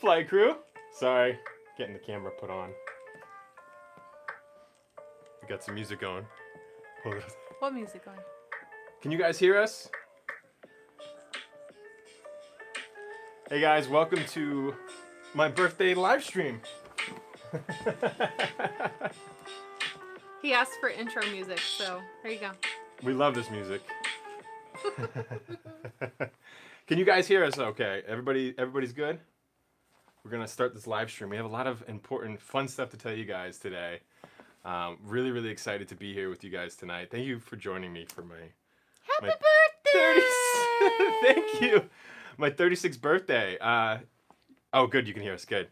Flight crew. Sorry, getting the camera put on. We got some music going. Hold on. What music on? Can you guys hear us? Hey guys, welcome to my birthday live stream. He asked for intro music, so there you go. We love this music. Can you guys hear us okay? Everybody's good? We're going to start this live stream. We have a lot of important, fun stuff to tell you guys today. Really, really excited to be here with you guys tonight. Thank you for joining me for my Happy birthday! 30. Thank you. My 36th birthday. Oh, good. You can hear us. Good.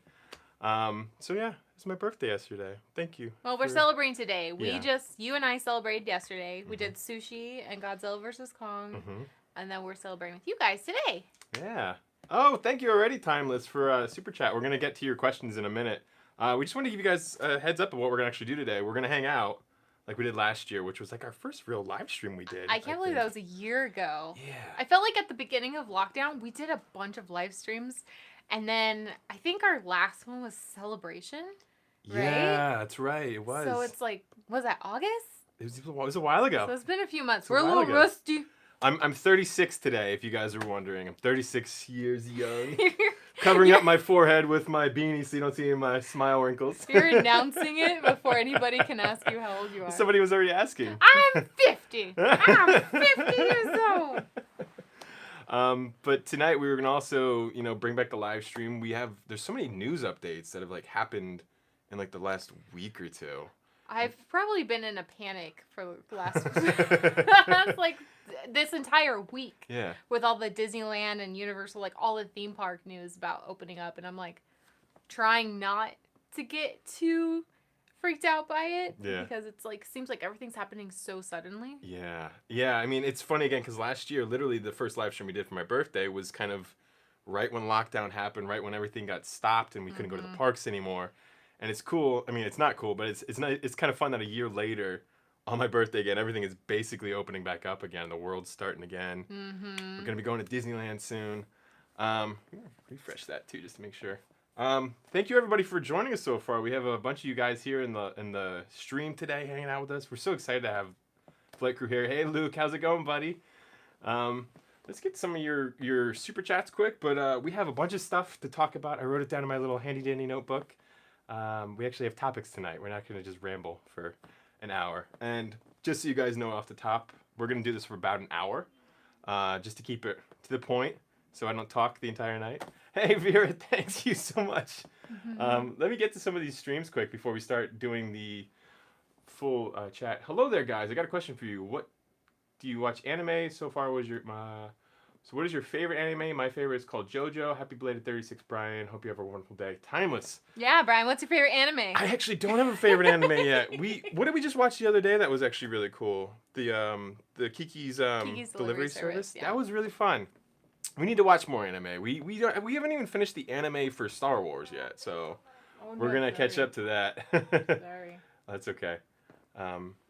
So yeah, it's my birthday yesterday. Thank you. Well, we're celebrating today. Yeah. You and I celebrated yesterday. We did sushi and Godzilla vs. Kong. And then we're celebrating with you guys today. Yeah. Oh, thank you already, Timeless, for Super Chat. We're going to get to your questions in a minute. We just want to give you guys a heads up of what we're going to actually do today. We're going to hang out like we did last year, which was like our first real live stream we did. I can't believe that was a year ago. Yeah. I felt like at the beginning of lockdown, we did a bunch of live streams. And then I think our last one was Celebration. Right? Yeah, that's right. It was. So it's like, was that August? It was a while ago. So it's been a few months. It's a We're a while little ago. rusty. I'm 36 today, if you guys are wondering. I'm 36 years young. Covering up my forehead with my beanie so you don't see any of my smile wrinkles. You're announcing it before anybody can ask you how old you are. Somebody was already asking. I'm 50. I'm 50 years old. But tonight we were gonna also, bring back the live stream. There's so many news updates that have happened in the last week or two. I've probably been in a panic for the last this entire week. Yeah. With all the Disneyland and Universal, all the theme park news about opening up, and I'm trying not to get too freaked out by it. Yeah. Because it's seems like everything's happening so suddenly. Yeah. Yeah. I mean, it's funny again because last year, literally the first live stream we did for my birthday was kind of right when lockdown happened, right when everything got stopped and we couldn't go to the parks anymore. And it's cool. I mean, it's not cool, but it's kind of fun that a year later, on my birthday again, everything is basically opening back up again. The world's starting again. We're gonna be going to Disneyland soon. Refresh that too, just to make sure. Thank you everybody for joining us so far. We have a bunch of you guys here in the stream today, hanging out with us. We're so excited to have Flight Crew here. Hey Luke, how's it going, buddy? Let's get some of your super chats quick, but we have a bunch of stuff to talk about. I wrote it down in my little handy dandy notebook. We actually have topics tonight. We're not going to just ramble for an hour. And just so you guys know off the top, we're going to do this for about an hour, just to keep it to the point so I don't talk the entire night. Hey, Vera, thanks you so much. Let me get to some of these streams quick before we start doing the full chat. Hello there, guys. I got a question for you. What do you watch anime? So far, So what is your favorite anime? My favorite is called JoJo. Happy belated 36, Brian. Hope you have a wonderful day. Timeless. Yeah, Brian, what's your favorite anime? I actually don't have a favorite anime yet. What did we just watch the other day that was actually really cool? The Kiki's delivery service. Yeah. That was really fun. We need to watch more anime. We haven't even finished the anime for Star Wars yet, so we're gonna catch up to that. Sorry. That's okay.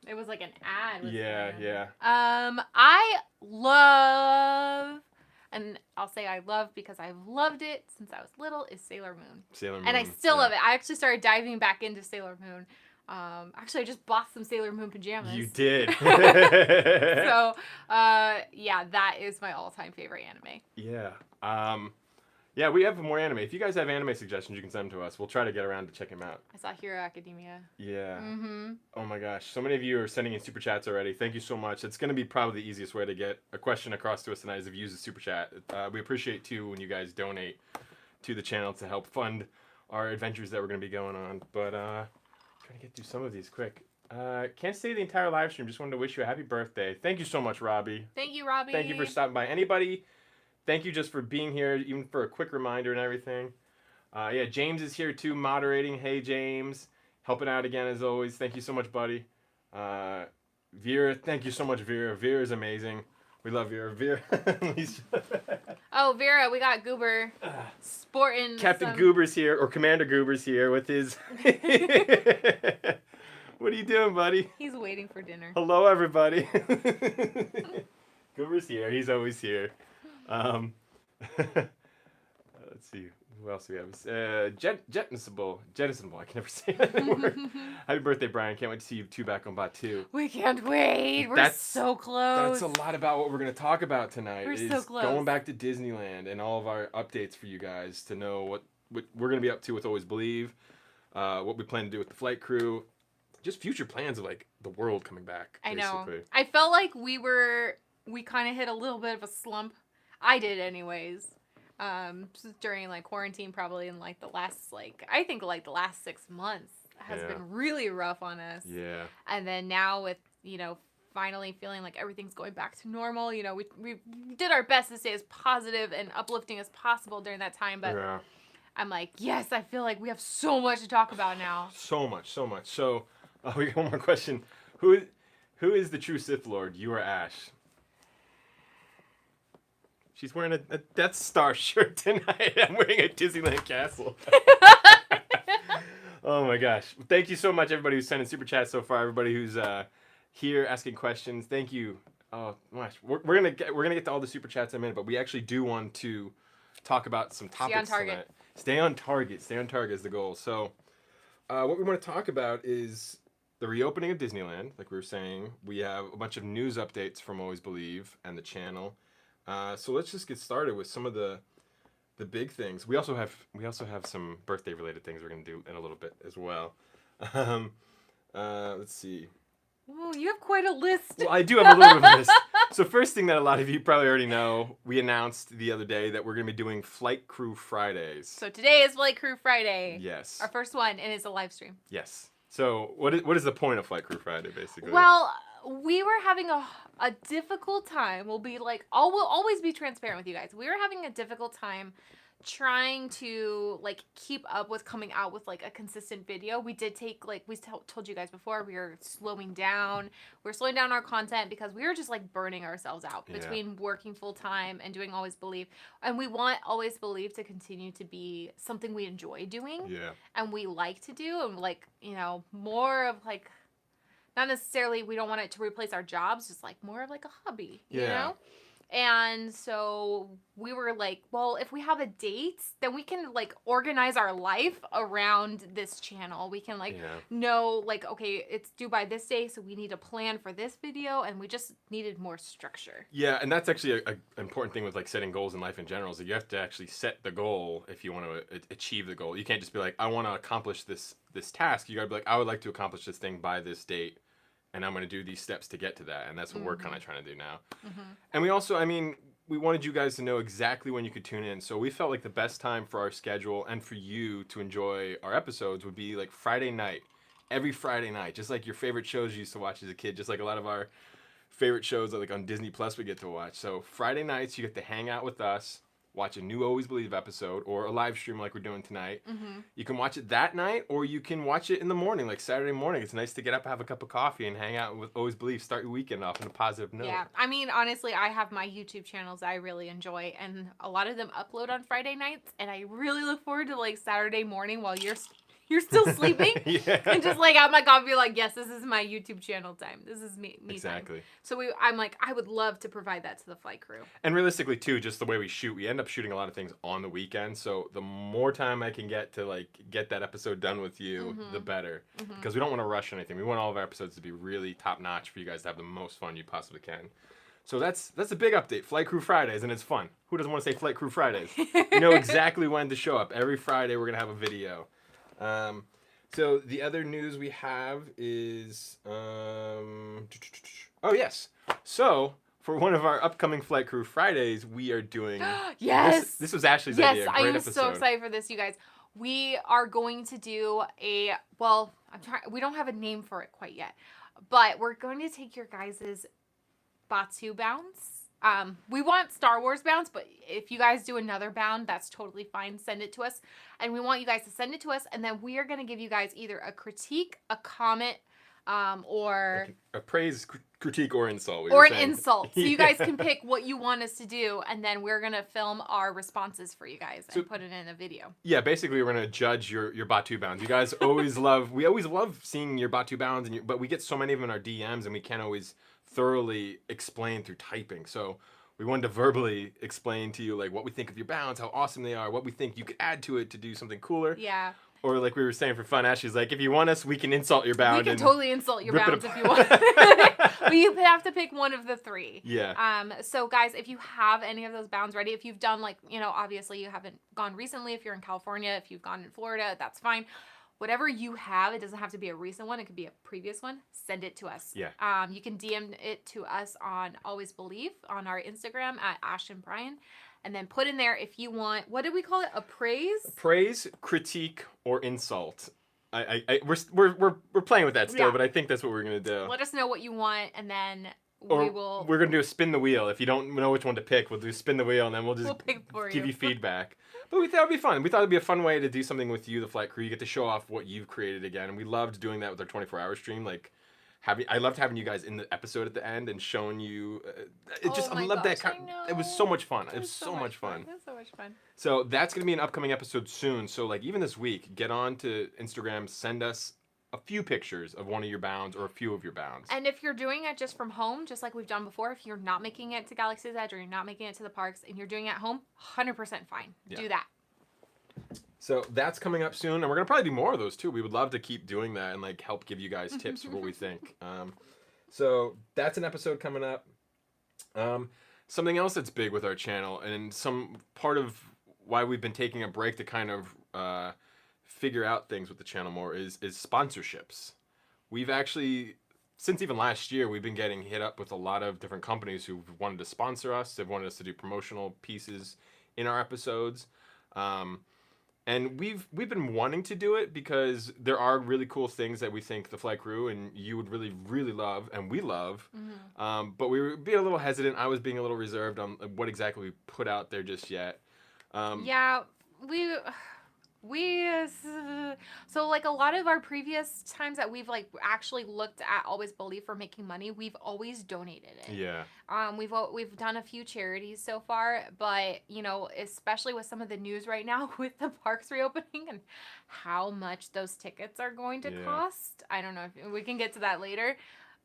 It was like an ad. Yeah. I love, and I'll say I love because I've loved it since I was little, is Sailor Moon. Sailor Moon. And I still love it. I actually started diving back into Sailor Moon. Actually, I just bought some Sailor Moon pajamas. You did. So, yeah, that is my all-time favorite anime. Yeah. Yeah, we have more anime. If you guys have anime suggestions, you can send them to us. We'll try to get around to check them out. I saw Hero Academia. Yeah. Oh my gosh. So many of you are sending in super chats already. Thank you so much. It's going to be probably the easiest way to get a question across to us tonight is if you use a super chat. We appreciate too when you guys donate to the channel to help fund our adventures that we're going to be going on. But trying to get through some of these quick. Can't stay the entire live stream. Just wanted to wish you a happy birthday. Thank you so much, Robbie. Thank you, Robbie. Thank you for stopping by. Anybody, thank you just for being here, even for a quick reminder and everything. Yeah, James is here too, moderating. Hey, James. Helping out again as always. Thank you so much, buddy. Vera, thank you so much, Vera. Vera is amazing. We love Vera. Vera. Oh, Vera, we got Goober sporting. Captain Goober's here, or Commander Goober's here with his... What are you doing, buddy? He's waiting for dinner. Hello, everybody. Goober's here. He's always here. Let's see. Who else do we have? Jettisonable. I can never say that anymore. Happy birthday, Bryan. Can't wait to see you two back on Batu. We can't wait. We're so close. That's a lot about what we're going to talk about tonight. We're so close. Going back to Disneyland and all of our updates for you guys to know what we're going to be up to with Always Believe, what we plan to do with the flight crew, just future plans of like the world coming back. I basically. know. I felt like we kind of hit a little bit of a slump. I did anyways. During like quarantine, probably in like the last I think the last 6 months has been really rough on us. Yeah. And then now with finally feeling like everything's going back to normal. We did our best to stay as positive and uplifting as possible during that time, but I'm like, yes, I feel like we have so much to talk about now. So much. So we got one more question. Who is the true Sith Lord? You or Ash? She's wearing a Death Star shirt tonight. I'm wearing a Disneyland castle. Oh my gosh. Thank you so much, everybody who's sending super chats so far. Everybody who's here asking questions. Thank you. Oh gosh. We're gonna get to all the super chats in a minute, but we actually do want to talk about some topics tonight. Stay on target. Stay on target is the goal. So what we want to talk about is the reopening of Disneyland. Like we were saying, we have a bunch of news updates from Always Believe and the channel. So let's just get started with some of the big things. We also have some birthday related things we're gonna do in a little bit as well. Let's see. Oh, you have quite a list. Well, I do have a little bit of a list. So first thing that a lot of you probably already know, we announced the other day that we're gonna be doing Flight Crew Fridays. So today is Flight Crew Friday. Yes. Our first one, and it's a live stream. Yes. So what is the point of Flight Crew Friday, basically? Well, we were having a difficult time. We'll always be transparent with you guys. We were having a difficult time trying to keep up with coming out with a consistent video. We did take we told you guys before, we were slowing down. We're slowing down our content because we were just burning ourselves out between working full time and doing Always Believe. And we want Always Believe to continue to be something we enjoy doing. Yeah. And we like to do, and more of not necessarily, we don't want it to replace our jobs, just more of a hobby, you know? And so we were well, if we have a date, then we can organize our life around this channel. We can know okay, it's due by this day, so we need a plan for this video, and we just needed more structure. Yeah, and that's actually an important thing with setting goals in life in general, is that you have to actually set the goal if you want to achieve the goal. You can't just be I want to accomplish this task. You got to be I would like to accomplish this thing by this date. And I'm going to do these steps to get to that. And that's what we're kind of trying to do now. Mm-hmm. And we also, we wanted you guys to know exactly when you could tune in. So we felt the best time for our schedule and for you to enjoy our episodes would be Friday night. Every Friday night. Just like your favorite shows you used to watch as a kid. Just like a lot of our favorite shows that on Disney Plus we get to watch. So Friday nights you get to hang out with us, watch a new Always Believe episode or a live stream like we're doing tonight. Mm-hmm. You can watch it that night, or you can watch it in the morning, Saturday morning. It's nice to get up, have a cup of coffee, and hang out with Always Believe. Start your weekend off on a positive note. Yeah, honestly, I have my YouTube channels I really enjoy, and a lot of them upload on Friday nights, and I really look forward to Saturday morning while you're still sleeping. Yeah. And just have my coffee, yes, this is my YouTube channel time. This is me exactly. Time. So I'm I would love to provide that to the flight crew. And realistically too, just the way we shoot, we end up shooting a lot of things on the weekend. So the more time I can get to get that episode done with you, the better. Because we don't want to rush anything. We want all of our episodes to be really top notch for you guys to have the most fun you possibly can. So that's a big update. Flight Crew Fridays, and it's fun. Who doesn't want to say Flight Crew Fridays? You know exactly when to show up. Every Friday we're gonna have a video. So the other news we have is, oh yes. So for one of our upcoming Flight Crew Fridays, we are doing, yes. This was Ashley's idea. Yes, I am so excited for this, you guys. We are going to do we don't have a name for it quite yet, but we're going to take your guys' Batu bounce. We want Star Wars bounds, but if you guys do another bound, that's totally fine. Send it to us. And we want you guys to send it to us, and then we are going to give you guys either a critique, a comment, or a praise, critique, or insult. Or an insult. So you guys can pick what you want us to do, and then we're going to film our responses for you guys and put it in a video. Yeah, basically we're going to judge your Batu bounds. You guys always we always love seeing your Batu bounds, but we get so many of them in our DMs, and we can't always thoroughly explain through typing. So we wanted to verbally explain to you like what we think of your bounds, how awesome they are, what we think you could add to it to do something cooler. Yeah. Or like we were saying for fun, Ashley's like, if you want us, we can insult your bound. We can and totally insult your rip it bounds if you want. But you have to pick one of the three. Yeah. So guys, if you have any of those bounds ready, if you've done like, obviously you haven't gone recently, if you're in California, if you've gone in Florida, that's fine. Whatever you have, it doesn't have to be a recent one. It could be a previous one. Send it to us. Yeah. You can DM it to us on Always Believe on our Instagram at Ash and Bryan. And then put in there if you want, what did we call it? A praise? Praise, critique, or insult. We're playing with that still, Yeah. but I think that's what we're gonna do. Let us know what you want, and then We're gonna do a spin the wheel. If you don't know which one to pick, we'll do spin the wheel, and then we'll just pick for give you feedback. But we thought it'd be fun. We thought it'd be a fun way to do something with you, the flight crew. You get to show off what you've created again, and we loved doing that with our 24-hour stream. Like, I loved having you guys in the episode at the end and showing you. I love that. It was so much fun. It was so much fun. It was so much fun. So that's gonna be an upcoming episode soon. So like even this week, get on to Instagram, send us a few pictures of one of your bounds or a few of your bounds. And if you're doing it just from home, just like we've done before, if you're not making it to Galaxy's Edge or you're not making it to the parks and you're doing it at home, 100% fine. Yeah. Do that. So that's coming up soon, and we're gonna probably do more of those too. We would love to keep doing that and like help give you guys tips for what we think. So that's an episode coming up. Something else that's big with our channel, and some part of why we've been taking a break to kind of figure out things with the channel more is sponsorships. We've actually, since even last year, we've been getting hit up with a lot of different companies who've wanted to sponsor us. They've wanted us to do promotional pieces in our episodes. And we've been wanting to do it because there are really cool things that we think the flight crew and you would really, really love, and we love. Mm-hmm. But we were being a little hesitant. I was being a little reserved on what exactly we put out there just yet. Yeah, so like a lot of our previous times that we've like actually looked at Always Believe for making money, we've always donated it. Yeah. We've done a few charities so far, but especially with some of the news right now with the parks reopening and how much those tickets are going to cost. I don't know if we can get to that later.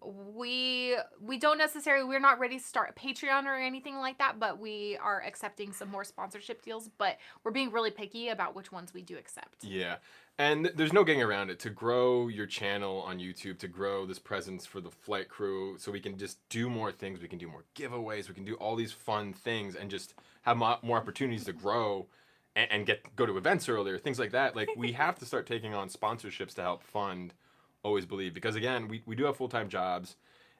We don't necessarily, we're not ready to start Patreon or anything like that, but we are accepting some more sponsorship deals, but we're being really picky about which ones we do accept. Yeah. And there's no getting around it. To grow your channel on YouTube, to grow this presence for the flight crew, so we can just do more things, we can do more giveaways, we can do all these fun things and just have more opportunities to grow and go to events earlier, things like that. Like, we have to start taking on sponsorships to help fund Always Believe, because again, we do have full-time jobs,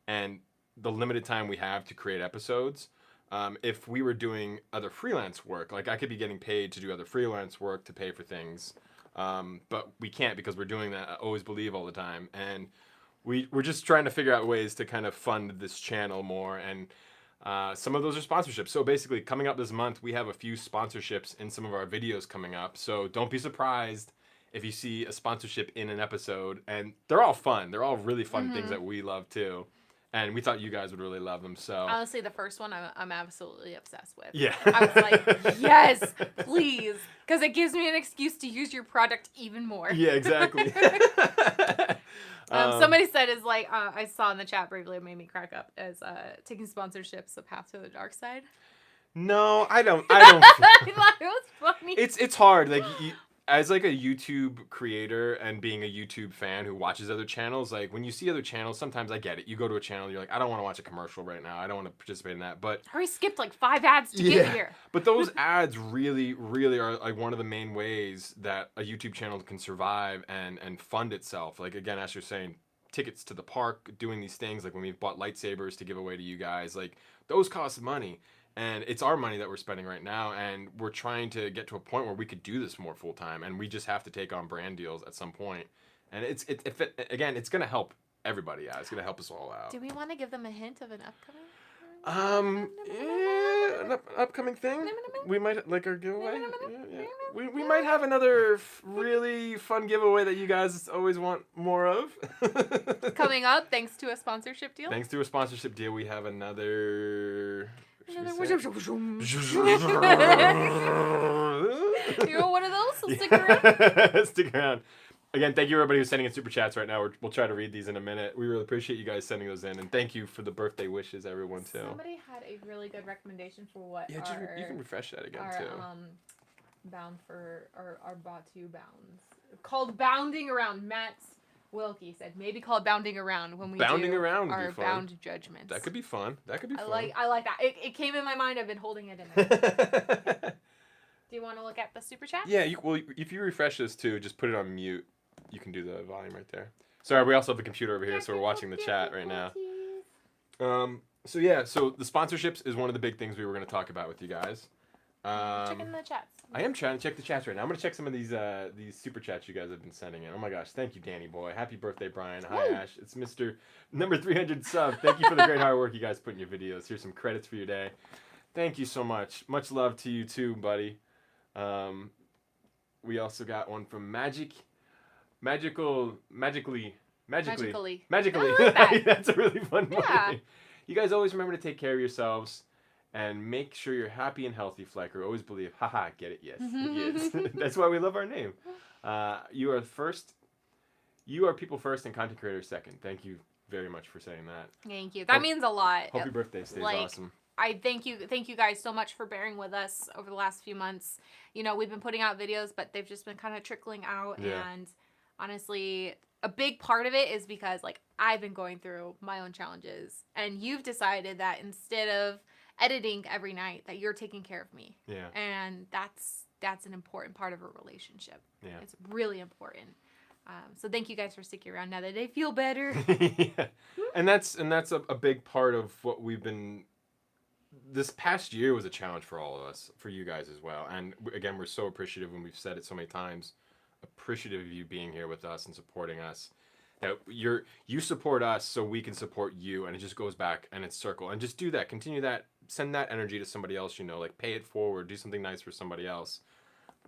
and the limited time we have to create episodes, if we were doing other freelance work, like I could be getting paid to do other freelance work to pay for things, but we can't because we're doing that Always Believe all the time, and we're just trying to figure out ways to kind of fund this channel more, and some of those are sponsorships. So basically, coming up this month, we have a few sponsorships in some of our videos coming up, so don't be surprised if you see a sponsorship in an episode, and they're all fun. They're all really fun things that we love too. And we thought you guys would really love them, so. Honestly, the first one I'm absolutely obsessed with. Yeah. I was like, yes, please. Because it gives me an excuse to use your product even more. Yeah, exactly. Somebody said is like, I saw in the chat briefly, it made me crack up, as taking sponsorships, the path to the dark side. No, I don't. I thought it was funny. It's hard. Like, as like a YouTube creator and being a YouTube fan who watches other channels, like when you see other channels, sometimes I get it. You go to a channel, you're like, I don't want to watch a commercial right now. I don't want to participate in that. But I already skipped like 5 ads to get here. But those ads really, really are like one of the main ways that a YouTube channel can survive and fund itself. Like again, as you're saying, tickets to the park, doing these things, like when we've bought lightsabers to give away to you guys, like those cost money. And it's our money that we're spending right now, and we're trying to get to a point where we could do this more full time, and we just have to take on brand deals at some point. And it's going to help everybody out. It's going to help us all out. Do we want to give them a hint of an upcoming? An upcoming thing. We might like our giveaway. Yeah. We might have another really fun giveaway that you guys always want more of. Coming up, thanks to a sponsorship deal. Thanks to a sponsorship deal, we have another. You want one of those? So stick around. Stick around. Again, thank you everybody who's sending in super chats right now. We'll try to read these in a minute. We really appreciate you guys sending those in, and thank you for the birthday wishes, everyone too. Somebody had a really good recommendation for what Yeah, you can refresh that again too. Bound for our Batu bounds called Bounding Around. Matt Wilkie said maybe call it Bounding Around when we Bounding Around would our be fun. Bound judgments. That could be fun. I like that. It came in my mind. I've been holding it in there. Do you want to look at the super chat? Yeah, if you refresh this too, just put it on mute. You can do the volume right there. Sorry, we also have the computer over here, so we're watching the chat right now. So the sponsorships is one of the big things we were going to talk about with you guys. Checking the chats. I am trying to check the chats right now. I'm going to check some of these super chats you guys have been sending in. Oh my gosh, thank you, Danny boy. Happy birthday, Brian. Hi, Ash. It's Mr. number 300 sub. Thank you for the great hard work you guys put in your videos. Here's some credits for your day. Thank you so much. Much love to you too, buddy. We also got one from Magically. Magically. I like that. That's a really fun one. Yeah. You guys always remember to take care of yourselves and make sure you're happy and healthy, Flecker. Always believe. Haha, get it? Yes. Yes. That's why we love our name. You are first. You are people first and content creators second. Thank you very much for saying that. Thank you. That means a lot. Hope your birthday stays awesome. I thank you guys so much for bearing with us over the last few months. You know, we've been putting out videos, but they've just been kind of trickling out. Yeah. And honestly, a big part of it is because like I've been going through my own challenges, and you've decided that instead of editing every night, that you're taking care of me. Yeah. And that's an important part of a relationship. Yeah. It's really important. So thank you guys for sticking around now that I feel better. Yeah. And that's a big part of what we've been. This past year was a challenge for all of us, for you guys as well. And again, we're so appreciative, and we've said it so many times, appreciative of you being here with us and supporting us. That you support us so we can support you, and it just goes back and it's circle. And just do that, continue that, send that energy to somebody else, you know, like pay it forward, do something nice for somebody else.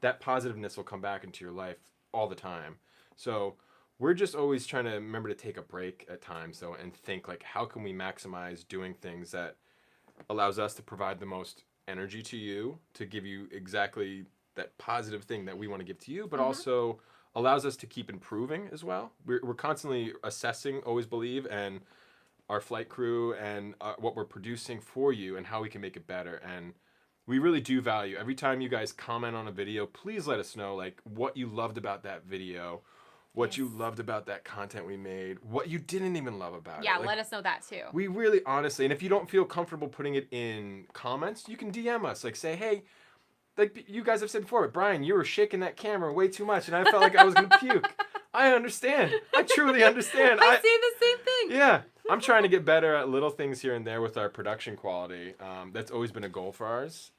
That positiveness will come back into your life all the time. So we're just always trying to remember to take a break at times though, and think like, how can we maximize doing things that allows us to provide the most energy to you, to give you exactly that positive thing that we want to give to you, but also allows us to keep improving as well. We're constantly assessing, always believe, and our flight crew and what we're producing for you and how we can make it better. And we really do value every time you guys comment on a video. Please let us know like what you loved about that video, what you loved about that content we made, what you didn't even love about it. Yeah, like, let us know that too. We really, honestly, and if you don't feel comfortable putting it in comments, you can DM us. Like, say, hey, like you guys have said before, Brian, you were shaking that camera way too much, and I felt like I was going to puke. I understand. I truly understand. I've seen the same thing. Yeah. I'm trying to get better at little things here and there with our production quality. That's always been a goal for ours.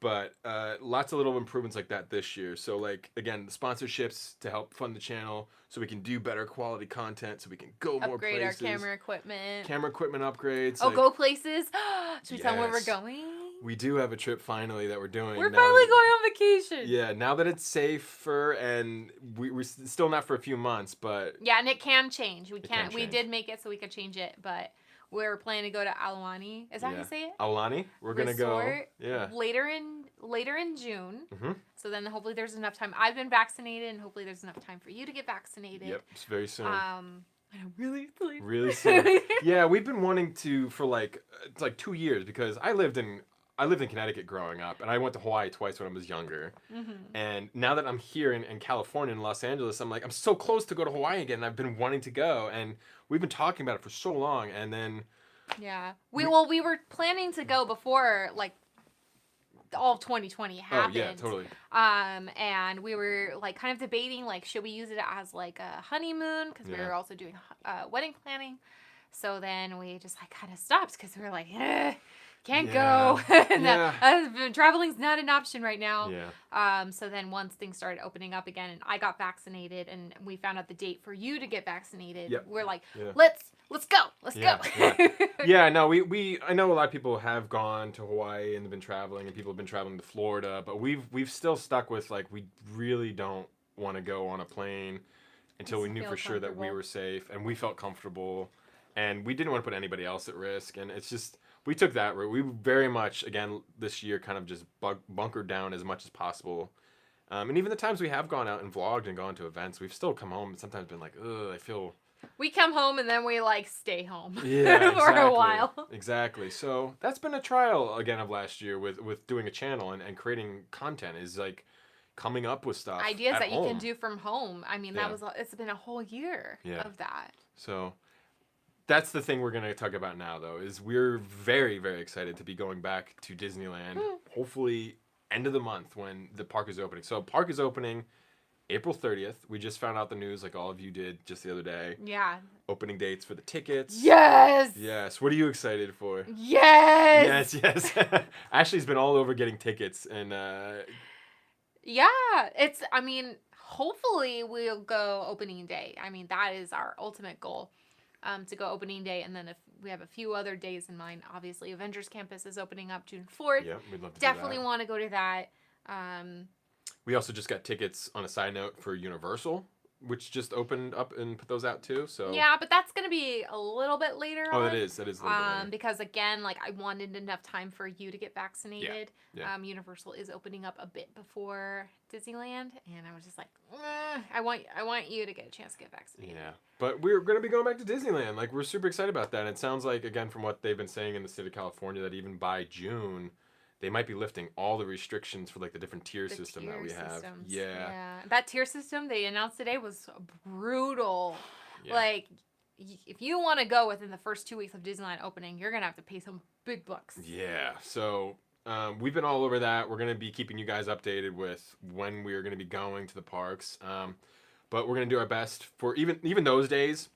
But lots of little improvements like that this year. So like, again, the sponsorships to help fund the channel so we can do better quality content, so we can go more places. Upgrade our camera equipment. Camera equipment upgrades. Oh, like, go places. Should we tell them where we're going? We do have a trip finally that we're doing. We're finally going on vacation. Yeah, now that it's safer, and we're still not for a few months, but... Yeah, and it can change. We did make it so we could change it, but... We're planning to go to Aulani. Is that how you say it? Aulani. We're going to go. Yeah. Later in June. Mm-hmm. So then hopefully there's enough time. I've been vaccinated, and hopefully there's enough time for you to get vaccinated. Yep. It's very soon. Really soon. Yeah, we've been wanting to for it's like 2 years, because I lived in Connecticut growing up, and I went to Hawaii twice when I was younger. Mm-hmm. And now that I'm here in California, in Los Angeles, I'm like, I'm so close to go to Hawaii again, and I've been wanting to go, and we've been talking about it for so long, and then... Yeah. We were planning to go before, like, all of 2020 happened. Oh, yeah, totally. And we were, like, kind of debating, like, should we use it as, like, a honeymoon? Because we were also doing wedding planning. So then we just, like, kind of stopped, because we were like, can't go. Traveling's not an option right now. Yeah. So then once things started opening up again, and I got vaccinated, and we found out the date for you to get vaccinated, we're like, let's go. Let's go. Yeah, no, I know a lot of people have gone to Hawaii and have been traveling, and people have been traveling to Florida, but we've still stuck with, like, we really don't want to go on a plane until we knew for sure that we were safe and we felt comfortable, and we didn't want to put anybody else at risk. And it's just, we took that route. We very much, again, this year kind of just bunkered down as much as possible. And even the times we have gone out and vlogged and gone to events, we've still come home and sometimes been like, ugh, I feel... We come home and then we like stay home Yeah, for a while. Exactly. So that's been a trial again of last year with doing a channel and creating content is like coming up with stuff. Ideas at that home. you can do from home. I mean, Yeah. it's been a whole year of that. So that's the thing we're going to talk about now, though, is we're very, very excited to be going back to Disneyland, hopefully end of the month when the park is opening. So park is opening April 30th. We just found out the news like all of you did just the other day. Yeah. Opening dates for the tickets. Yes! Yes. What are you excited for? Yes! Yes. Ashley's been all over getting tickets and... Yeah. I mean, hopefully we'll go opening day. I mean, that is our ultimate goal. To go opening day, and then if we have a few other days in mind, obviously Avengers Campus is opening up June 4th. Yeah, we'd love to Definitely do that. want to go to that. We also just got tickets on a side note for Universal, which just opened up and put those out too. So yeah, but that's gonna be a little bit later. Oh, on. that is a little bit later. Because again, like I wanted enough time for you to get vaccinated. Yeah. Universal is opening up a bit before Disneyland, and I was just like, I want you to get a chance to get vaccinated. Yeah, but we're gonna be going back to Disneyland. Like we're super excited about that. And it sounds like again from what they've been saying in the state of California that even by June, they might be lifting all the restrictions for like the different tier system that we have. Systems. Yeah. That tier system they announced today was brutal. Yeah. Like, if you want to go within the first 2 weeks of Disneyland opening, you're gonna have to pay some big bucks. Yeah. So we've been all over that. We're gonna be keeping you guys updated with when we're gonna be going to the parks. But we're gonna do our best for even those days.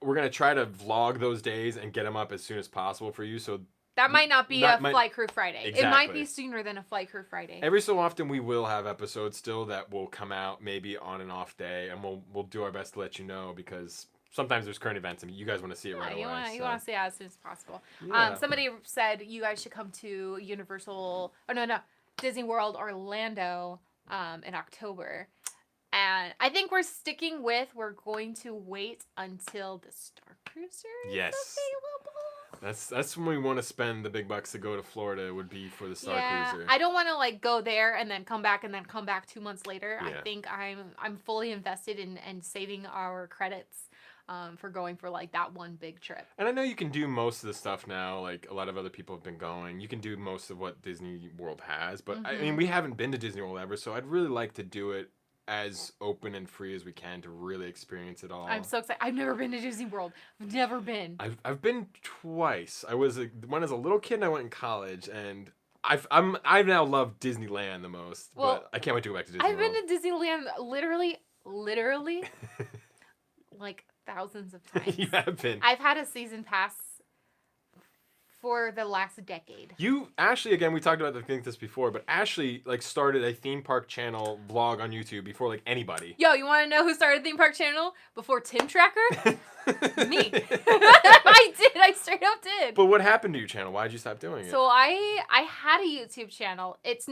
We're gonna try to vlog those days and get them up as soon as possible for you. So. That might not be Flight Crew Friday. Exactly. It might be sooner than a Flight Crew Friday. Every so often we will have episodes still that will come out maybe on an off day, and we'll do our best to let you know because sometimes there's current events and you guys want to see it right away. You want to see it as soon as possible. Yeah. Somebody said you guys should come to Disney World Orlando in October. And I think we're sticking with we're going to wait until the Star Cruiser is available. That's when we want to spend the big bucks to go to Florida would be for the Star Cruiser. I don't want to like go there and then come back 2 months later. Yeah. I think I'm fully invested in saving our credits for going for like that one big trip. And I know you can do most of the stuff now. Like a lot of other people have been going. You can do most of what Disney World has, but I mean we haven't been to Disney World ever, so I'd really like to do it as open and free as we can to really experience it all. I'm so excited. I've never been to Disney World. I've never been. I've been twice. I was one as a little kid and I went in college, and I've now love Disneyland the most. Well, but I can't wait to go back to Disney I've World. been to Disneyland literally like thousands of times. You have been. I've had a season pass for the last decade. Ashley, again, we talked about this before, but Ashley like started a theme park channel vlog on YouTube before like anybody. Yo, you want to know who started theme park channel before Tim Tracker? Me. I did. I straight up did. But what happened to your channel? Why'd you stop doing it? So I had a YouTube channel. It's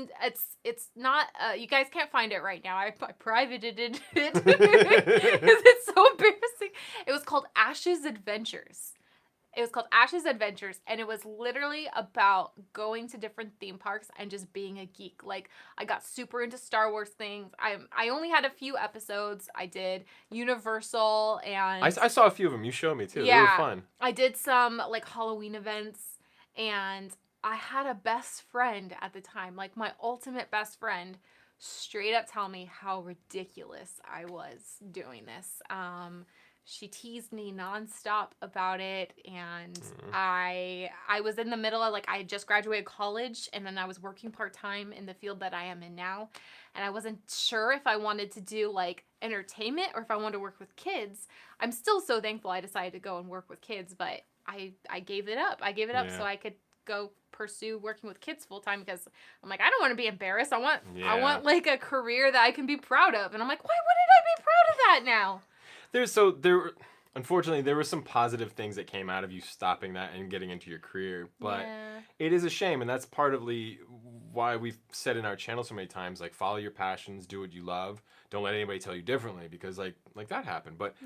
not. You guys can't find it right now. I privated it because it's so embarrassing. It was called Ash's Adventures. It was called Ash's Adventures, and it was literally about going to different theme parks and just being a geek. Like, I got super into Star Wars things. I only had a few episodes. I did Universal and... I saw a few of them. You showed me, too. Yeah, they were fun. I did some, like, Halloween events, and I had a best friend at the time, like, my ultimate best friend, straight up tell me how ridiculous I was doing this. She teased me nonstop about it, and I was in the middle of, like, I had just graduated college, and then I was working part-time in the field that I am in now, and I wasn't sure if I wanted to do, like, entertainment or if I wanted to work with kids. I'm still so thankful I decided to go and work with kids, but I gave it up. I gave it up so I could go pursue working with kids full-time because I'm like, I don't want to be embarrassed. I want, like, a career that I can be proud of, and I'm like, why wouldn't I be proud of that now? Unfortunately, there were some positive things that came out of you stopping that and getting into your career, but it is a shame, and that's partly why we've said in our channel so many times, like, follow your passions, do what you love, don't let anybody tell you differently, because like that happened. But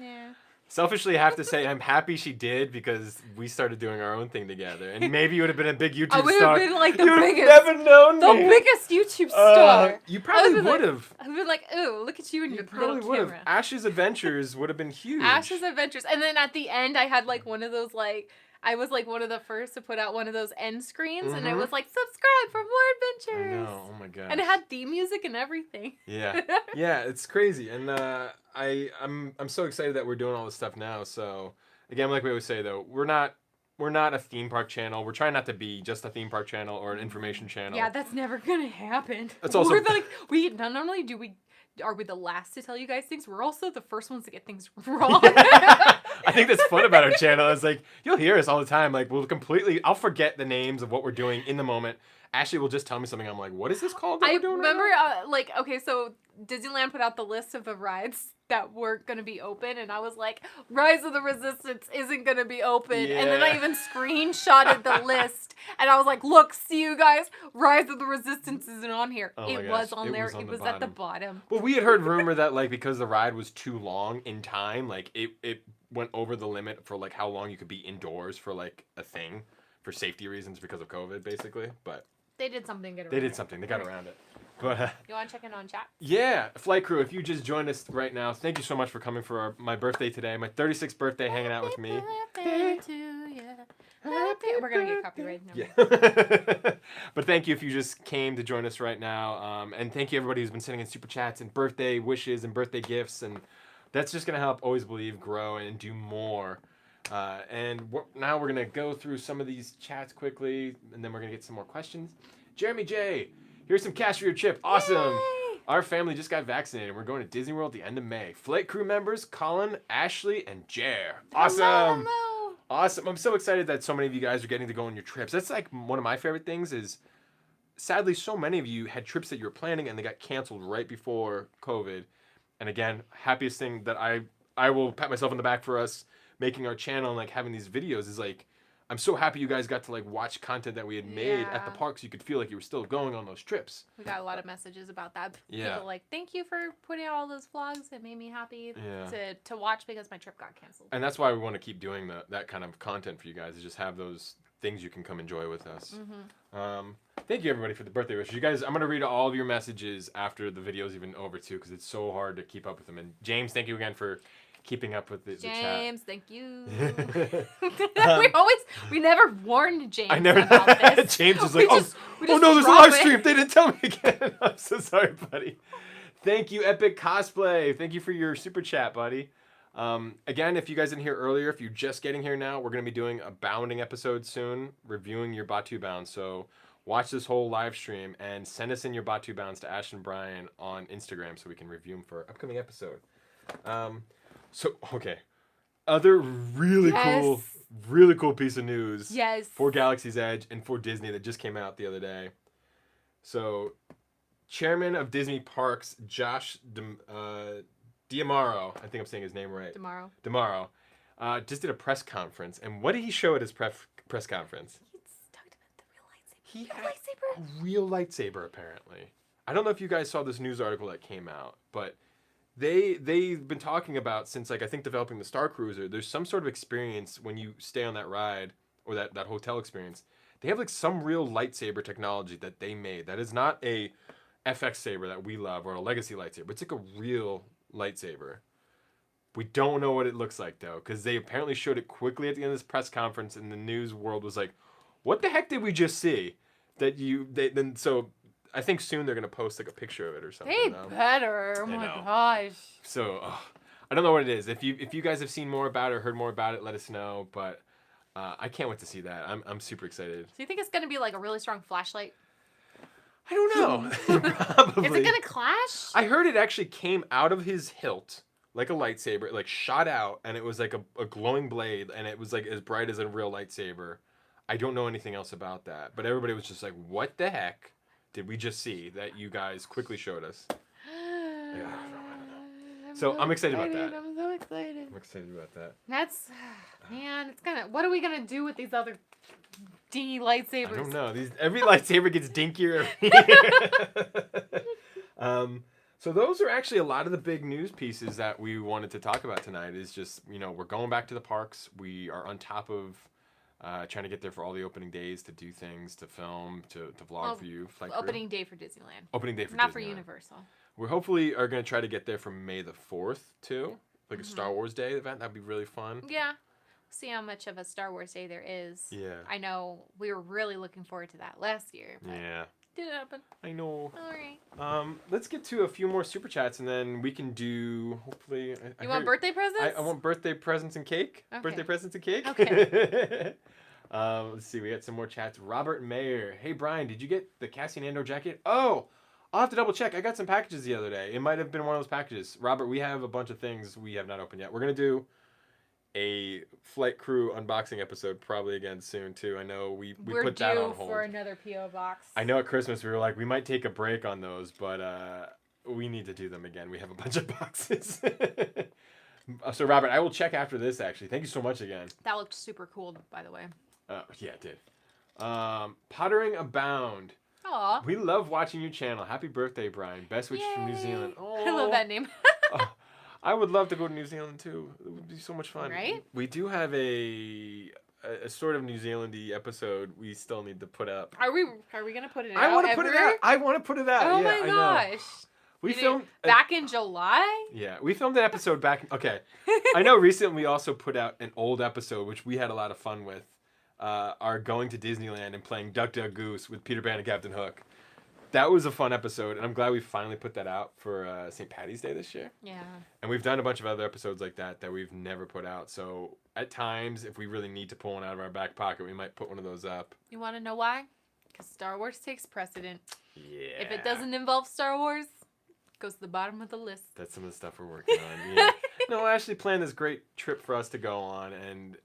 Selfishly, I have to say I'm happy she did because we started doing our own thing together, and maybe you would have been a big YouTube I would star. have been like the you biggest, never known the me. biggest YouTube star. You probably would have. I've been like, ooh, look at you and your little camera. Ash's Adventures would have been huge. Ash's Adventures, and then at the end, I had like one of those like. I was like one of the first to put out one of those end screens, and it was like, subscribe for more adventures. I know, oh my god. And it had theme music and everything. Yeah, yeah, it's crazy, and I'm so excited that we're doing all this stuff now. So again, like we always say though, we're not a theme park channel. We're trying not to be just a theme park channel or an information channel. Yeah, that's never gonna happen. That's also we're like we not only do we. Are we the last to tell you guys things? We're also the first ones to get things wrong. I think that's fun about our channel. It's like, you'll hear us all the time. Like, I'll forget the names of what we're doing in the moment. Ashley will just tell me something. I'm like, what is this called that we're doing remember, right now? Okay, so Disneyland put out the list of the rides that weren't going to be open, and I was like, Rise of the Resistance isn't going to be open. Yeah. And then I even screenshotted the list, and I was like, look, see you guys, Rise of the Resistance isn't on here. Oh it was on there. It was at the bottom. Well, we had heard rumor that, like, because the ride was too long in time, like, it went over the limit for, like, how long you could be indoors for, like, a thing for safety reasons because of COVID, basically. But they did something good. They did something. They got around it. But you want to check in on chat? Yeah, Flight Crew, if you just joined us right now, thank you so much for coming for my birthday today, my 36th birthday, hanging out with me. Happy birthday to you. We're gonna get copyrighted. Yeah. But thank you if you just came to join us right now, and thank you everybody who's been sending in super chats and birthday wishes and birthday gifts, and that's just gonna help Always Believe grow and do more. Now we're gonna go through some of these chats quickly, and then we're gonna get some more questions. Jeremy J. Here's some cash for your chip. Awesome. Yay! Our family just got vaccinated. We're going to Disney World at the end of May. Flight Crew members, Colin, Ashley, and Jer. Awesome. Hello. Awesome. I'm so excited that so many of you guys are getting to go on your trips. That's like one of my favorite things is, sadly, so many of you had trips that you were planning and they got canceled right before COVID. And again, happiest thing that I will pat myself on the back for us making our channel and like having these videos is like, I'm so happy you guys got to like watch content that we had made at the park so you could feel like you were still going on those trips. We got a lot of messages about that. Yeah. People like, thank you for putting out all those vlogs. It made me happy to watch because my trip got canceled. And that's why we want to keep doing that kind of content for you guys, is just have those things you can come enjoy with us. Mm-hmm. Thank you everybody for the birthday wishes. You guys, I'm going to read all of your messages after the video's even over too, because it's so hard to keep up with them. And James, thank you again for keeping up with the chat. James, thank you. we never warned James about this. James was like, oh no, there's a live stream. They didn't tell me again. I'm so sorry, buddy. Thank you, Epic Cosplay. Thank you for your super chat, buddy. Again, if you guys didn't hear earlier, if you're just getting here now, we're going to be doing a bounding episode soon, reviewing your Batu bounds. So watch this whole live stream and send us in your Batu bounds to Ash and Bryan on Instagram so we can review them for an upcoming episode. Okay. Other really cool piece of news. Yes. For Galaxy's Edge and for Disney that just came out the other day. So, Chairman of Disney Parks, Josh D'Amaro, I think I'm saying his name right. D'Amaro, just did a press conference. And what did he show at his press conference? He talked about the real lightsaber. He had a real lightsaber, apparently. I don't know if you guys saw this news article that came out, but they've been talking about since, like, I think developing the Star Cruiser, there's some sort of experience when you stay on that ride or that hotel experience. They have like some real lightsaber technology that they made that is not a FX saber that we love or a legacy lightsaber. It's like a real lightsaber. We don't know what it looks like though, because they apparently showed it quickly at the end of this press conference, and the news world was like, "What the heck did we just see?" So I think soon they're gonna post like a picture of it or something. They better. Oh my gosh. So I don't know what it is. If you guys have seen more about it or heard more about it, let us know. But I can't wait to see that. I'm super excited. So you think it's gonna be like a really strong flashlight? I don't know. Probably. Is it gonna clash? I heard it actually came out of his hilt like a lightsaber. It like shot out, and it was like a glowing blade, and it was like as bright as a real lightsaber. I don't know anything else about that, but everybody was just like, "What the heck did we just see that you guys quickly showed us?" Yeah, so I'm excited about that. I'm so excited. I'm excited about that. That's, man, it's gonna. What are we gonna do with these other dingy lightsabers? I don't know. Every lightsaber gets dinkier every year. So those are actually a lot of the big news pieces that we wanted to talk about tonight. Is just, we're going back to the parks. We are on top of trying to get there for all the opening days, to do things, to film, to vlog for you. Opening day for Disneyland. Opening day for Not Disneyland. for Universal. We hopefully are going to try to get there from May the 4th too, like a Star Wars Day event. That'd be really fun. Yeah. See how much of a Star Wars Day there is. Yeah. I know we were really looking forward to that last year. But Yeah. Didn't happen. I know. All right. Let's get to a few more super chats, and then we can do, hopefully. You want birthday presents? I want birthday presents and cake. Okay. Birthday presents and cake. Okay. Let's see. We got some more chats. Robert Mayer. Hey Brian, did you get the Cassian Andor jacket? Oh, I'll have to double check. I got some packages the other day. It might have been one of those packages. Robert, we have a bunch of things we have not opened yet. We're gonna do a flight crew unboxing episode probably again soon too. I know we put that on hold. We're due for another PO box. I know at Christmas we were like, we might take a break on those, but we need to do them again. We have a bunch of boxes. So Robert, I will check after this actually. Thank you so much again. That looked super cool, by the way. Yeah, it did. Pottering Abound. Aw. We love watching your channel. Happy birthday, Brian. Best wishes from New Zealand. Oh, I love that name. I would love to go to New Zealand too. It would be so much fun. Right? We do have a sort of New Zealandy episode we still need to put up. Are we gonna put it out? I want to put it out. I want to put it out. Oh yeah, my gosh. We filmed back in July? Yeah, we filmed an episode back. Okay. I know recently we also put out an old episode which we had a lot of fun with. Our going to Disneyland and playing Duck Duck Goose with Peter Pan and Captain Hook. That was a fun episode, and I'm glad we finally put that out for St. Patty's Day this year. Yeah. And we've done a bunch of other episodes like that we've never put out. So at times, if we really need to pull one out of our back pocket, we might put one of those up. You want to know why? Because Star Wars takes precedent. Yeah. If it doesn't involve Star Wars, it goes to the bottom of the list. That's some of the stuff we're working on. Yeah. No, I actually planned this great trip for us to go on, and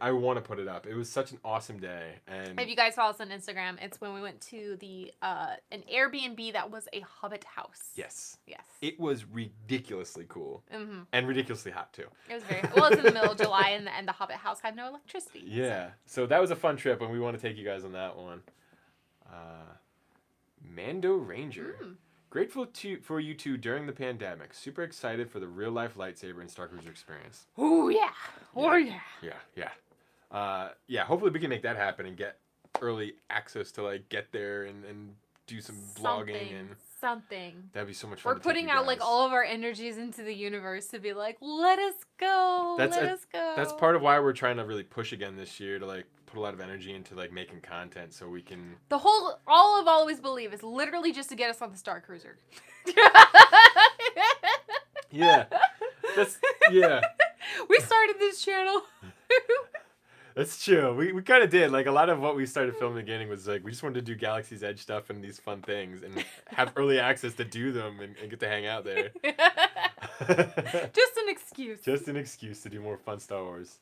I want to put it up. It was such an awesome day. And if you guys follow us on Instagram, it's when we went to the an Airbnb that was a Hobbit house. Yes. Yes. It was ridiculously cool. Mm-hmm. And ridiculously hot, too. It was very well, it's in the middle of July, and the Hobbit house had no electricity. Yeah. So that was a fun trip, and we want to take you guys on that one. Mando Ranger. Grateful for you two during the pandemic. Super excited for the real-life lightsaber and Star Cruiser experience. Oh, yeah. Oh, yeah. Yeah, hopefully we can make that happen and get early access to, like, get there and do some vlogging. Something. That'd be so much fun. We're putting out, like, all of our energies into the universe to be like, let us go. Let us go. That's part of why we're trying to really push again this year to, like, put a lot of energy into, like, making content so we can... All of Always Believe is literally just to get us on the Star Cruiser. Yeah. Yeah. We started this channel. That's true. We kind of did. Like, a lot of what we started filming in the beginning was, like, we just wanted to do Galaxy's Edge stuff and these fun things and have early access to do them and get to hang out there. Just an excuse. Just an excuse to do more fun Star Wars.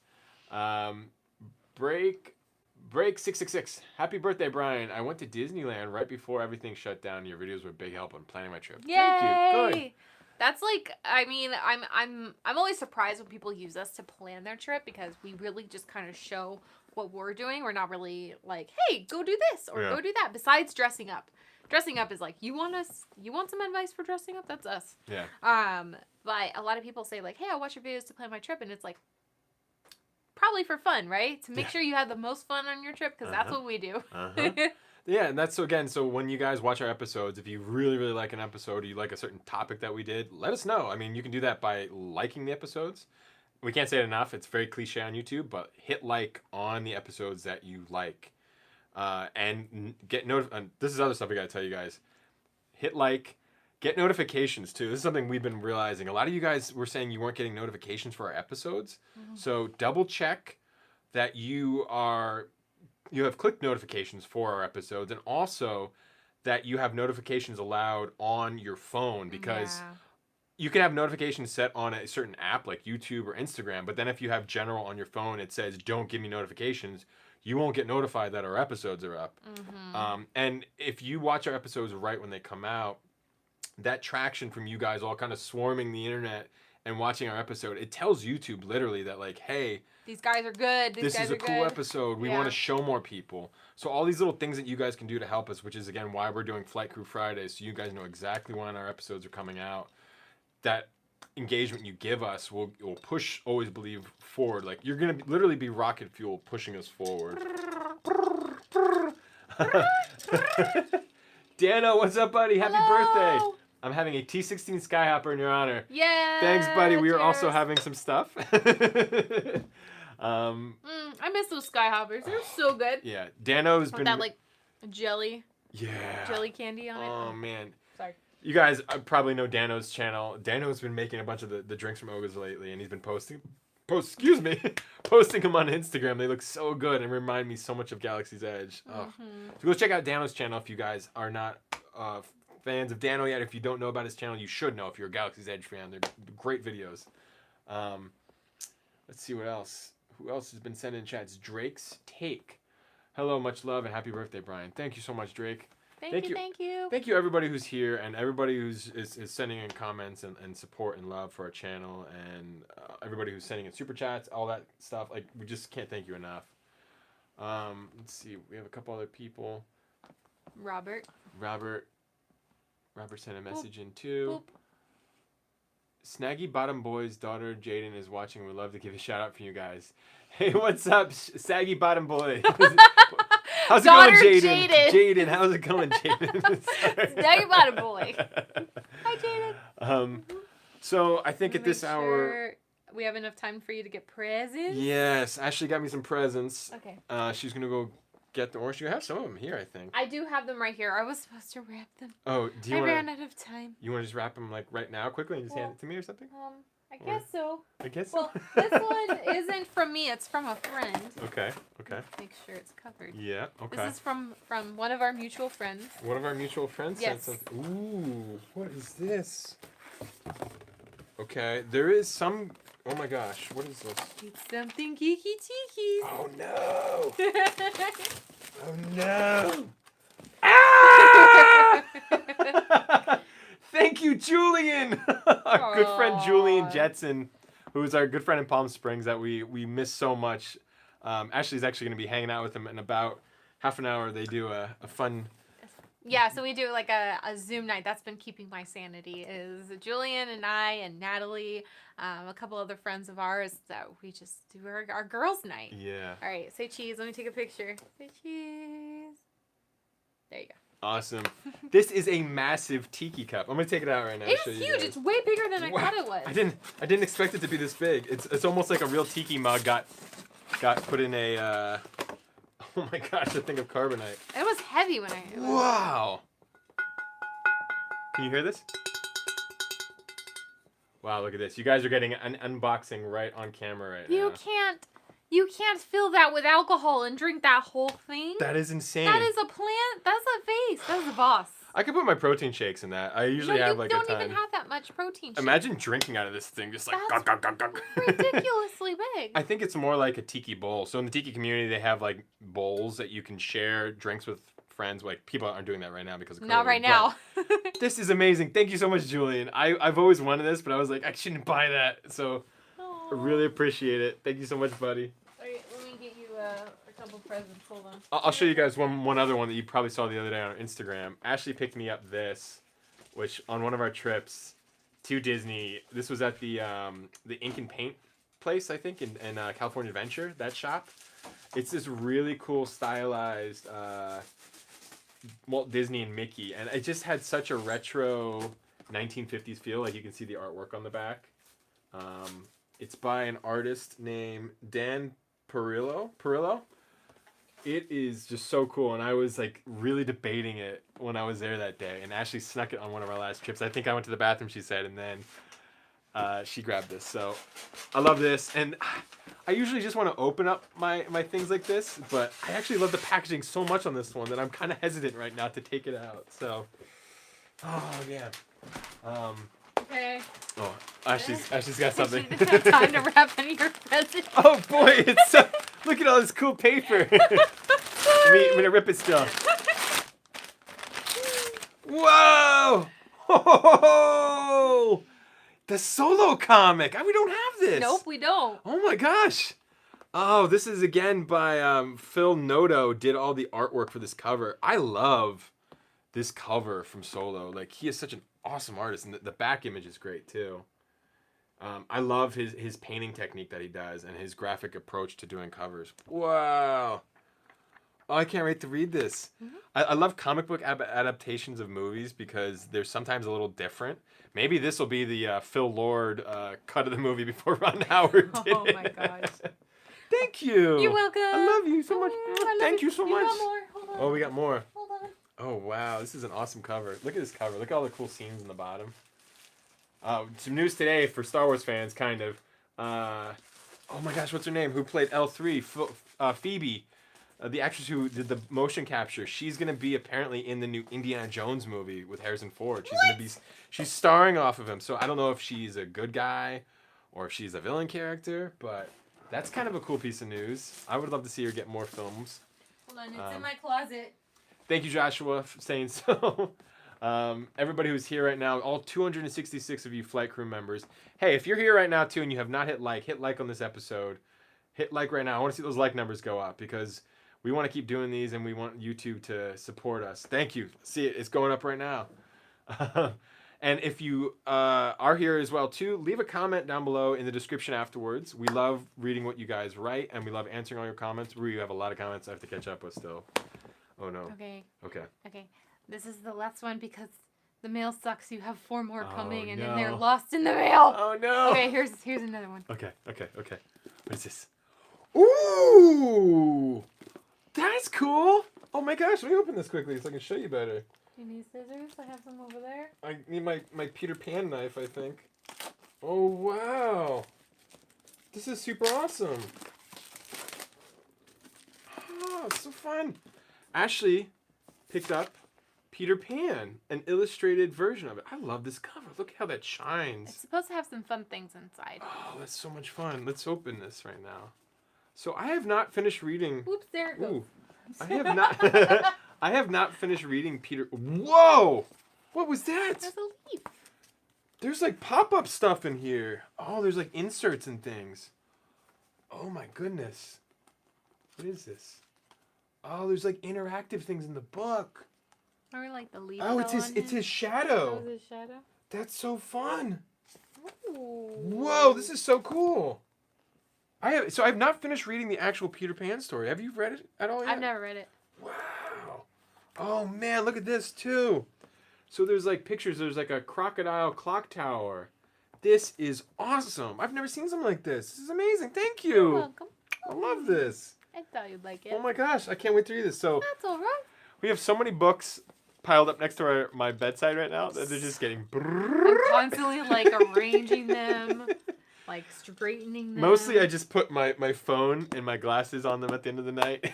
Break 666. Happy birthday, Brian. I went to Disneyland right before everything shut down. Your videos were a big help on planning my trip. Yay! Thank you. Good. That's like, I mean, I'm always surprised when people use us to plan their trip because we really just kind of show what we're doing. We're not really like, hey, go do this or go do that. Besides dressing up. Dressing up is like, you want some advice for dressing up? That's us. Yeah. But a lot of people say like, hey, I watch your videos to plan my trip, and it's like, probably for fun, right? To make sure you have the most fun on your trip, because that's what we do. Yeah, and that's so when you guys watch our episodes, if you really, really like an episode or you like a certain topic that we did, let us know. I mean, you can do that by liking the episodes. We can't say it enough. It's very cliche on YouTube, but hit like on the episodes that you like. And get this is other stuff I got to tell you guys. Hit like. Get notifications, too. This is something we've been realizing. A lot of you guys were saying you weren't getting notifications for our episodes. So double check that you have clicked notifications for our episodes, and also that you have notifications allowed on your phone, because you can have notifications set on a certain app like YouTube or Instagram, but then if you have general on your phone, it says, don't give me notifications. You won't get notified that our episodes are up. And if you watch our episodes right when they come out, that traction from you guys all kind of swarming the internet and watching our episode, it tells YouTube literally that like, hey, these guys are good. this is a cool episode. We Yeah. want to show more people. So all these little things that you guys can do to help us, which is again why we're doing Flight Crew Fridays, so you guys know exactly when our episodes are coming out. That engagement you give us will push Always Believe forward. Like you're gonna literally be rocket fuel pushing us forward. Dano, what's up, buddy? Happy birthday! I'm having a T16 Skyhopper in your honor. Yeah. Thanks, buddy. We are also cheers. having some stuff. I miss those Skyhoppers. They're so good. Yeah, Dano's With been that like jelly jelly candy on it. Oh man. Sorry. You guys probably know Dano's channel. Dano's been making a bunch of the drinks from Oga's lately, and he's been posting them on Instagram. They look so good and remind me so much of Galaxy's Edge. Oh. So go check out Dano's channel if you guys are not fans of Dano yet. If you don't know about his channel, you should know if you're a Galaxy's Edge fan. They're great videos. Let's see what else. Who else has been sending chats? Drake's Take. Hello, much love, and happy birthday, Brian. Thank you so much, Drake. Thank you. Thank you, everybody who's here and everybody who's is sending in comments and support and love for our channel, and everybody who's sending in super chats, all that stuff. Like, we just can't thank you enough. Let's see. We have a couple other people. Robert sent a message in too. Boop. Snaggy Bottom Boy's daughter Jaden is watching. We'd love to give a shout out for you guys. Hey, what's up, Saggy Bottom Boy? How's it going, Jaden? Jaden, how's it going, Jaden? Snaggy Bottom Boy. Hi, Jaden. So I think at this hour we have enough time for you to get presents. Yes, Ashley got me some presents. Okay. She's gonna go get them, or you have some of them here, I think. I do have them right here. I was supposed to wrap them. Oh, do you? I ran out of time. You want to just wrap them like right now, quickly, and just hand it to me or something? I guess so. I guess so. Well, this one isn't from me. It's from a friend. Okay. Make sure it's covered. Yeah. Okay. This is from one of our mutual friends. One of our mutual friends yes. sent something. Ooh, what is this? Okay, there is some. Oh my gosh, what is this? It's something geeky cheeky. Oh no! Oh no! Ah! Thank you, Julian! Our good friend Julian Jetson, who is our good friend in Palm Springs that we miss so much. Ashley's actually going to be hanging out with him in about half an hour. They do a fun... Yeah, so we do like a Zoom night. That's been keeping my sanity. Is Julian and I and Natalie, a couple other friends of ours that we just do our girls' night. Yeah. All right, say cheese. Let me take a picture. Say cheese. There you go. Awesome. This is a massive tiki cup. I'm gonna take it out right now. It's huge. It's way bigger than I thought it was. I didn't expect it to be this big. It's almost like a real tiki mug got put in a. Oh my gosh! I think of carbonite. It was heavy when I. Wow. Can you hear this? Wow! Look at this. You guys are getting an unboxing right on camera right now. You can't fill that with alcohol and drink that whole thing. That is insane. That is a plant. That's a vase. That's a boss. I could put my protein shakes in that. I usually have like a ton. You don't even have that much protein shake. Imagine drinking out of this thing just like ridiculously big. I think it's more like a tiki bowl. So in the tiki community, they have like bowls that you can share drinks with friends. Like people aren't doing that right now because of COVID. Not right now. This is amazing. Thank you so much, Julian. I've always wanted this, but I was like, I shouldn't buy that. So I really appreciate it. Thank you so much, buddy. All right, let me get you a couple presents. Hold on. I'll show you guys one other one that you probably saw the other day on our Instagram. Ashley picked me up this, which on one of our trips to Disney. This was at the Ink and Paint place, I think, in California Adventure, that shop. It's this really cool stylized Walt Disney and Mickey, and it just had such a retro 1950s feel. Like you can see the artwork on the back. It's by an artist named Dan Perillo. It is just so cool, and I was like really debating it when I was there that day, and Ashley snuck it on one of our last trips. I think I went to the bathroom, she said, and then she grabbed this. So I love this, and I usually just want to open up my things like this, but I actually love the packaging so much on this one that I'm kind of hesitant right now to take it out. So, oh yeah. Okay. Oh, Ashley's got something. You didn't have time to wrap any of your presents. Oh boy, it's so, look at all this cool paper. I'm gonna rip it still. Whoa! Oh, The Solo comic. We don't have this. Nope, we don't. Oh my gosh. Oh, this is again by Phil Noto. Did all the artwork for this cover. I love this cover from Solo. Like, he is such an awesome artist, and the back image is great too. I love his painting technique that he does and his graphic approach to doing covers. Wow. Oh, I can't wait to read this. Mm-hmm. I love comic book adaptations of movies because they're sometimes a little different. Maybe this will be the Phil Lord cut of the movie before Ron Howard did it. Oh my gosh. Thank you. You're welcome. I love you so much. Thank you so much. Got more. Hold on. Oh, we got more. Hold on. Oh, wow. This is an awesome cover. Look at this cover. Look at all the cool scenes in the bottom. Some news today for Star Wars fans, kind of. Oh my gosh, what's her name? Who played L3? Phoebe. The actress who did the motion capture. She's going to be apparently in the new Indiana Jones movie with Harrison Ford. She's starring off of him. So I don't know if she's a good guy or if she's a villain character, but that's kind of a cool piece of news. I would love to see her get more films. Hold on, it's in my closet. Thank you, Joshua, for saying so. Everybody who's here right now, all 266 of you flight crew members. Hey, if you're here right now too and you have not hit like on this episode, hit like right now. I want to see those like numbers go up because we want to keep doing these and we want YouTube to support us. Thank you. See it, it's going up right now. And if you are here as well too, leave a comment down below in the description afterwards. We love reading what you guys write and we love answering all your comments. We have a lot of comments I have to catch up with still. Oh no. Okay. Okay. This is the last one because the mail sucks. You have 4 more coming and no. then they're lost in the mail. Oh no. Okay, here's another one. Okay. What is this? Ooh! That's cool! Oh my gosh, let me open this quickly so I can show you better. Do you need scissors? I have some over there. I need my Peter Pan knife, I think. Oh wow! This is super awesome. Oh, it's so fun. Ashley picked up Peter Pan, an illustrated version of it. I love this cover. Look how that shines. It's supposed to have some fun things inside. Oh, that's so much fun. Let's open this right now. So I have not finished reading. Oops, there it goes. Ooh, I have not. I have not finished reading Peter. Whoa! What was that? There's a leaf. There's like pop-up stuff in here. Oh, there's like inserts and things. Oh my goodness. What is this? Oh, there's like interactive things in the book. Or like the leaf. Oh, it's his shadow. Oh, his shadow. That's so fun. Ooh. Whoa, this is so cool. I've not finished reading the actual Peter Pan story. Have you read it at all yet? I've never read it. Wow. Oh man, look at this too. So there's like pictures. There's like a crocodile clock tower. This is awesome. I've never seen something like this. This is amazing. Thank you. You're welcome. I love this. I thought you'd like it. Oh my gosh, I can't wait to read this. So That's all right. we have so many books piled up next to my bedside right now that they're just getting. I'm constantly like arranging them, like straightening them. Mostly, I just put my phone and my glasses on them at the end of the night.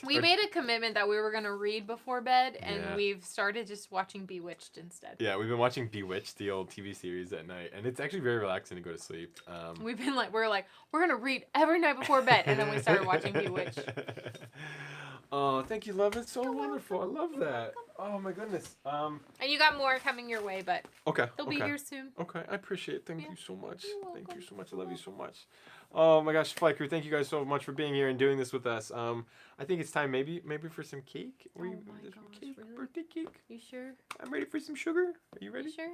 We made a commitment that we were gonna read before bed, and Yeah. we've started just watching Bewitched instead. Yeah, we've been watching Bewitched, the old TV series, at night, and it's actually very relaxing to go to sleep. We're gonna read every night before bed, and then we started watching Bewitched. Oh, thank you, love. It's so You're wonderful. welcome. I love that. Oh my goodness. And you got more coming your way, but Okay. they'll be here soon. Okay, I appreciate it. Thank Yeah. you so much. You're Thank you welcome. so much. I love you so much. Oh my gosh, Flight Crew, thank you guys so much for being here and doing this with us. I think it's time maybe for some cake. Oh my Some gosh, cake? really? Birthday cake? You sure? I'm ready for some sugar. Are you ready? You sure?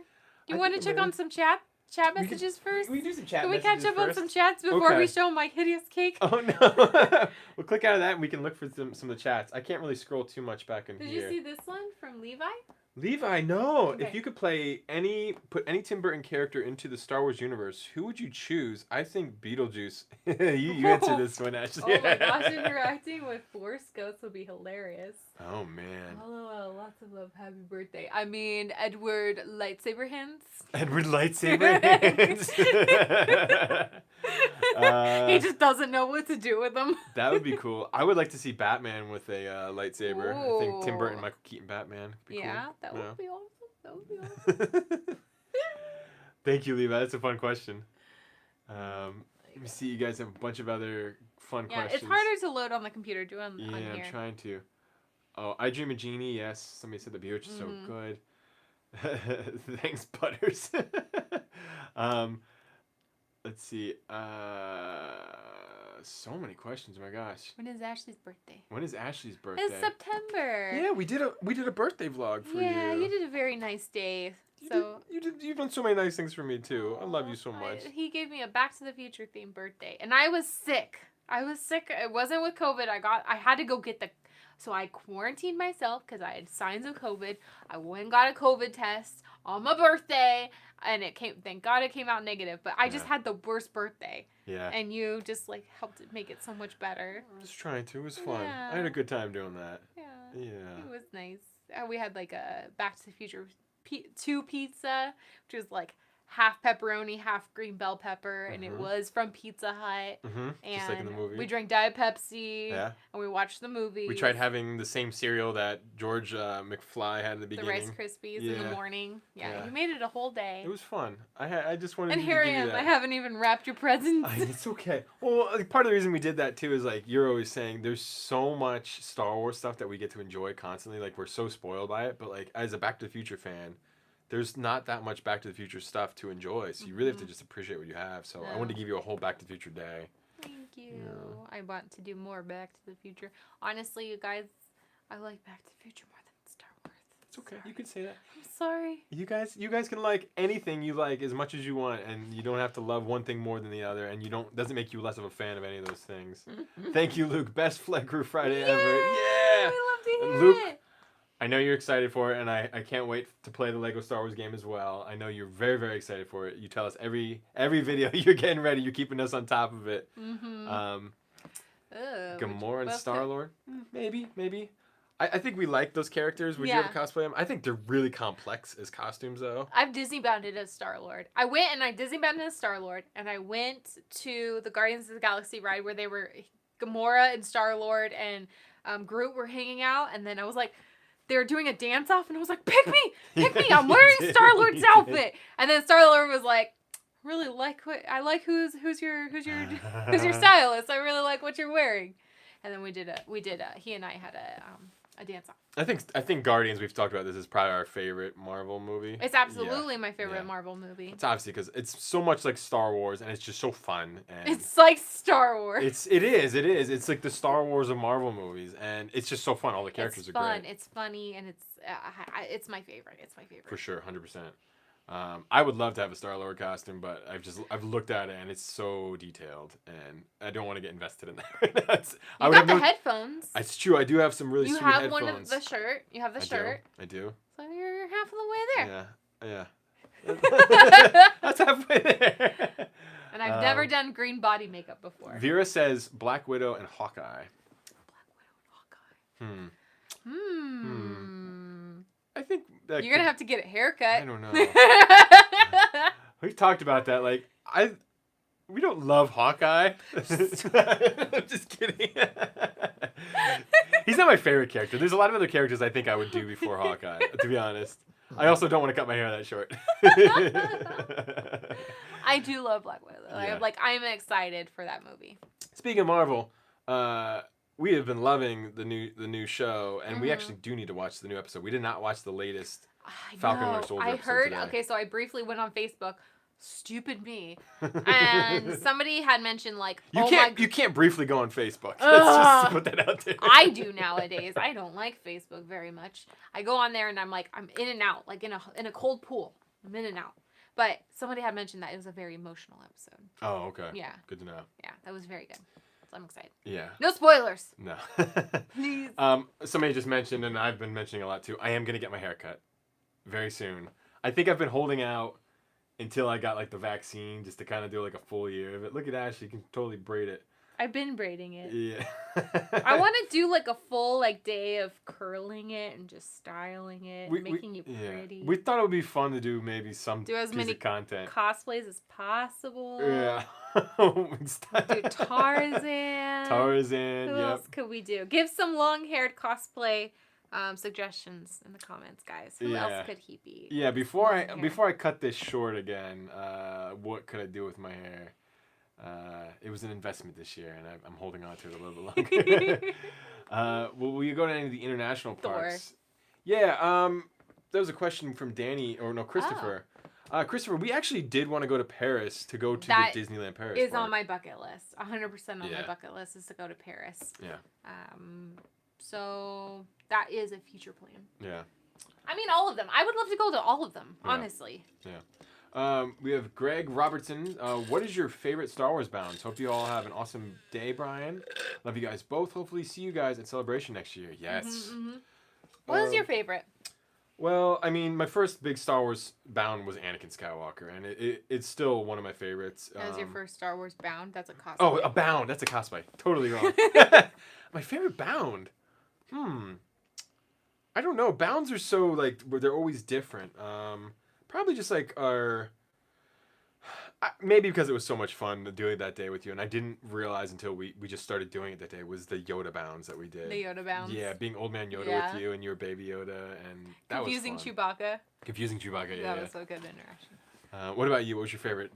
I You want to think I'm check on ready. some chat We can- messages first? We can do some chat Can we catch messages up on first. some chats before Okay. we show my hideous cake? Oh no! We'll click out of that and we can look for some of the chats. I can't really scroll too much back in Did here. you see this one from Levi? Levi, no. Okay. If you could put any Tim Burton character into the Star Wars universe, who would you choose? I think Beetlejuice. you answer this one, Ashley. Oh my gosh, interacting with Force Ghosts would be hilarious. Oh man. LOL, lots of love, happy birthday. I mean, Edward Lightsaber Hands. Edward Lightsaber Hands. He just doesn't know what to do with them. That would be cool. I would like to see Batman with a lightsaber. I think Tim Ooh. Burton, Michael Keaton Batman. Would be Yeah, cool. that Yeah. would be awesome. That would be awesome. Thank you, Levi. That's a fun question. Let me see. You guys have a bunch of other fun Yeah, questions. it's harder to load on the computer. Do on Yeah, here. I'm trying to. Oh, I Dream of Genie. Yes, somebody said the Bewitched is so good. Thanks, Butters. Let's see. So many questions. My gosh. When is Ashley's birthday? When is Ashley's birthday? It's September. Yeah, we did a birthday vlog for you. Yeah, you did a very nice day. You've done so many nice things for me too. I love you so much. He gave me a Back to the Future themed birthday, and I was sick. It wasn't with COVID. I had to go get so I quarantined myself because I had signs of COVID. I went and got a COVID test on my birthday, and thank God it came out negative. But I just had the worst birthday. Yeah. And you just like helped it make it so much better. I was trying to. It was fun. Yeah. I had a good time doing that. Yeah. Yeah. It was nice. We had like a Back to the Future 2 pizza, which was like half pepperoni, half green bell pepper, and it was from Pizza Hut. Mm-hmm. And just like in the movie. we drank Diet Pepsi. Yeah. And we watched the movie. We tried having the same cereal that George McFly had in the beginning. The Rice Krispies in the morning. Yeah, you made it a whole day. It was fun. I just wanted and to here give I am. you that. I haven't even wrapped your presents. It's okay. Well, like, part of the reason we did that too is like you're always saying there's so much Star Wars stuff that we get to enjoy constantly. Like we're so spoiled by it. But like as a Back to the Future fan, there's not that much Back to the Future stuff to enjoy. So you really have to just appreciate what you have. So I wanted to give you a whole Back to the Future day. Thank you. Yeah. I want to do more Back to the Future. Honestly, you guys, I like Back to the Future more than Star Wars. It's okay. You can say that. I'm sorry. You guys can like anything you like as much as you want, and you don't have to love one thing more than the other, and doesn't make you less of a fan of any of those things. Thank you, Luke. Best Flag Crew Friday ever. Yeah. We love to hear Luke, it. I know you're excited for it, and I can't wait to play the Lego Star Wars game as well. I know you're very, very excited for it. You tell us every video you're getting ready. You're keeping us on top of it. Gamora and Star-Lord? Maybe. I think we like those characters. Would you ever cosplay them? I think they're really complex as costumes, though. I've Disney bounded as Star-Lord. I went and I Disney bounded as Star-Lord, and I went to the Guardians of the Galaxy ride where they were Gamora and Star-Lord and Groot were hanging out, and then I was like, they were doing a dance off, and I was like, pick me, I'm wearing Star-Lord's outfit. And then Star-Lord was like, really like who's your stylist. I really like what you're wearing. And then he and I had a dance off. I think Guardians, we've talked about this, is probably our favorite Marvel movie. It's absolutely my favorite Marvel movie. It's obviously because it's so much like Star Wars, and it's just so fun. And it's like Star Wars. It is. It's like the Star Wars of Marvel movies, and it's just so fun. All the characters are great. It's funny, and it's my favorite. It's my favorite. For sure, 100%. I would love to have a Star-Lord costume, but I've looked at it and it's so detailed, and I don't want to get invested in that right now. You got the headphones. It's true. I do have some really sweet headphones. You have one of the shirt. You have the shirt. I do. So you're half of the way there. Yeah. That's halfway there. And I've never done green body makeup before. Vera says Black Widow and Hawkeye. I think that you're gonna have to get a haircut. I don't know. We've talked about that. Like we don't love Hawkeye. I'm just kidding. He's not my favorite character. There's a lot of other characters I think I would do before Hawkeye. To be honest, I also don't want to cut my hair that short. I do love Black Widow. Yeah. I'm excited for that movie. Speaking of Marvel, we have been loving the new show, and we actually do need to watch the new episode. We did not watch the latest Falcon Winter Soldier episode today. Okay, so I briefly went on Facebook. Stupid me. And somebody had mentioned you can't briefly go on Facebook. Let's just put that out there. I do nowadays. I don't like Facebook very much. I go on there and I'm in and out, like in a cold pool. I'm in and out. But somebody had mentioned that it was a very emotional episode. Oh, okay. Yeah. Good to know. Yeah, that was very good. So I'm excited. Yeah. No spoilers. No. Please. Somebody just mentioned, and I've been mentioning a lot too, I am going to get my hair cut very soon. I think I've been holding out until I got the vaccine just to kind of do a full year of it. Look at Ashley, you can totally braid it. I've been braiding it. Yeah. I want to do a full day of curling it and just styling it, and making it pretty. We thought it would be fun to do maybe some do as piece many of content. Cosplays as possible. Yeah. Do Tarzan. Who else could we do? Give some long-haired cosplay suggestions in the comments, guys. Who else could he be? Yeah, before I cut this short again, what could I do with my hair? It was an investment this year, and I'm holding on to it a little bit longer. Will you go to any of the international parks? Yeah. There was a question from Danny, Christopher. Christopher, we actually did want to go to Paris to go to That the Disneyland Paris. Is part. on my bucket list. 100% on my bucket list is to go to Paris. Yeah. So that is a future plan. Yeah. I mean, all of them. I would love to go to all of them, honestly. Yeah. We have Greg Robertson. What is your favorite Star Wars bounds? Hope you all have an awesome day, Brian. Love you guys both. Hopefully see you guys at Celebration next year. Yes. What is your favorite? Well, I mean, my first big Star Wars bound was Anakin Skywalker, and it's still one of my favorites. That was your first Star Wars bound? That's a cosplay. Oh, a bound. That's a cosplay. Totally wrong. My favorite bound? I don't know. Bounds are so, like, they're always different. Probably just, like, maybe because it was so much fun doing it that day with you, and I didn't realize until we just started doing it that day, was the Yoda bounds that we did. The Yoda bounds. Yeah, being Old Man Yoda with you, and you were Baby Yoda, and that was fun. Confusing Chewbacca, yeah. That was a good interaction. What about you? What was your favorite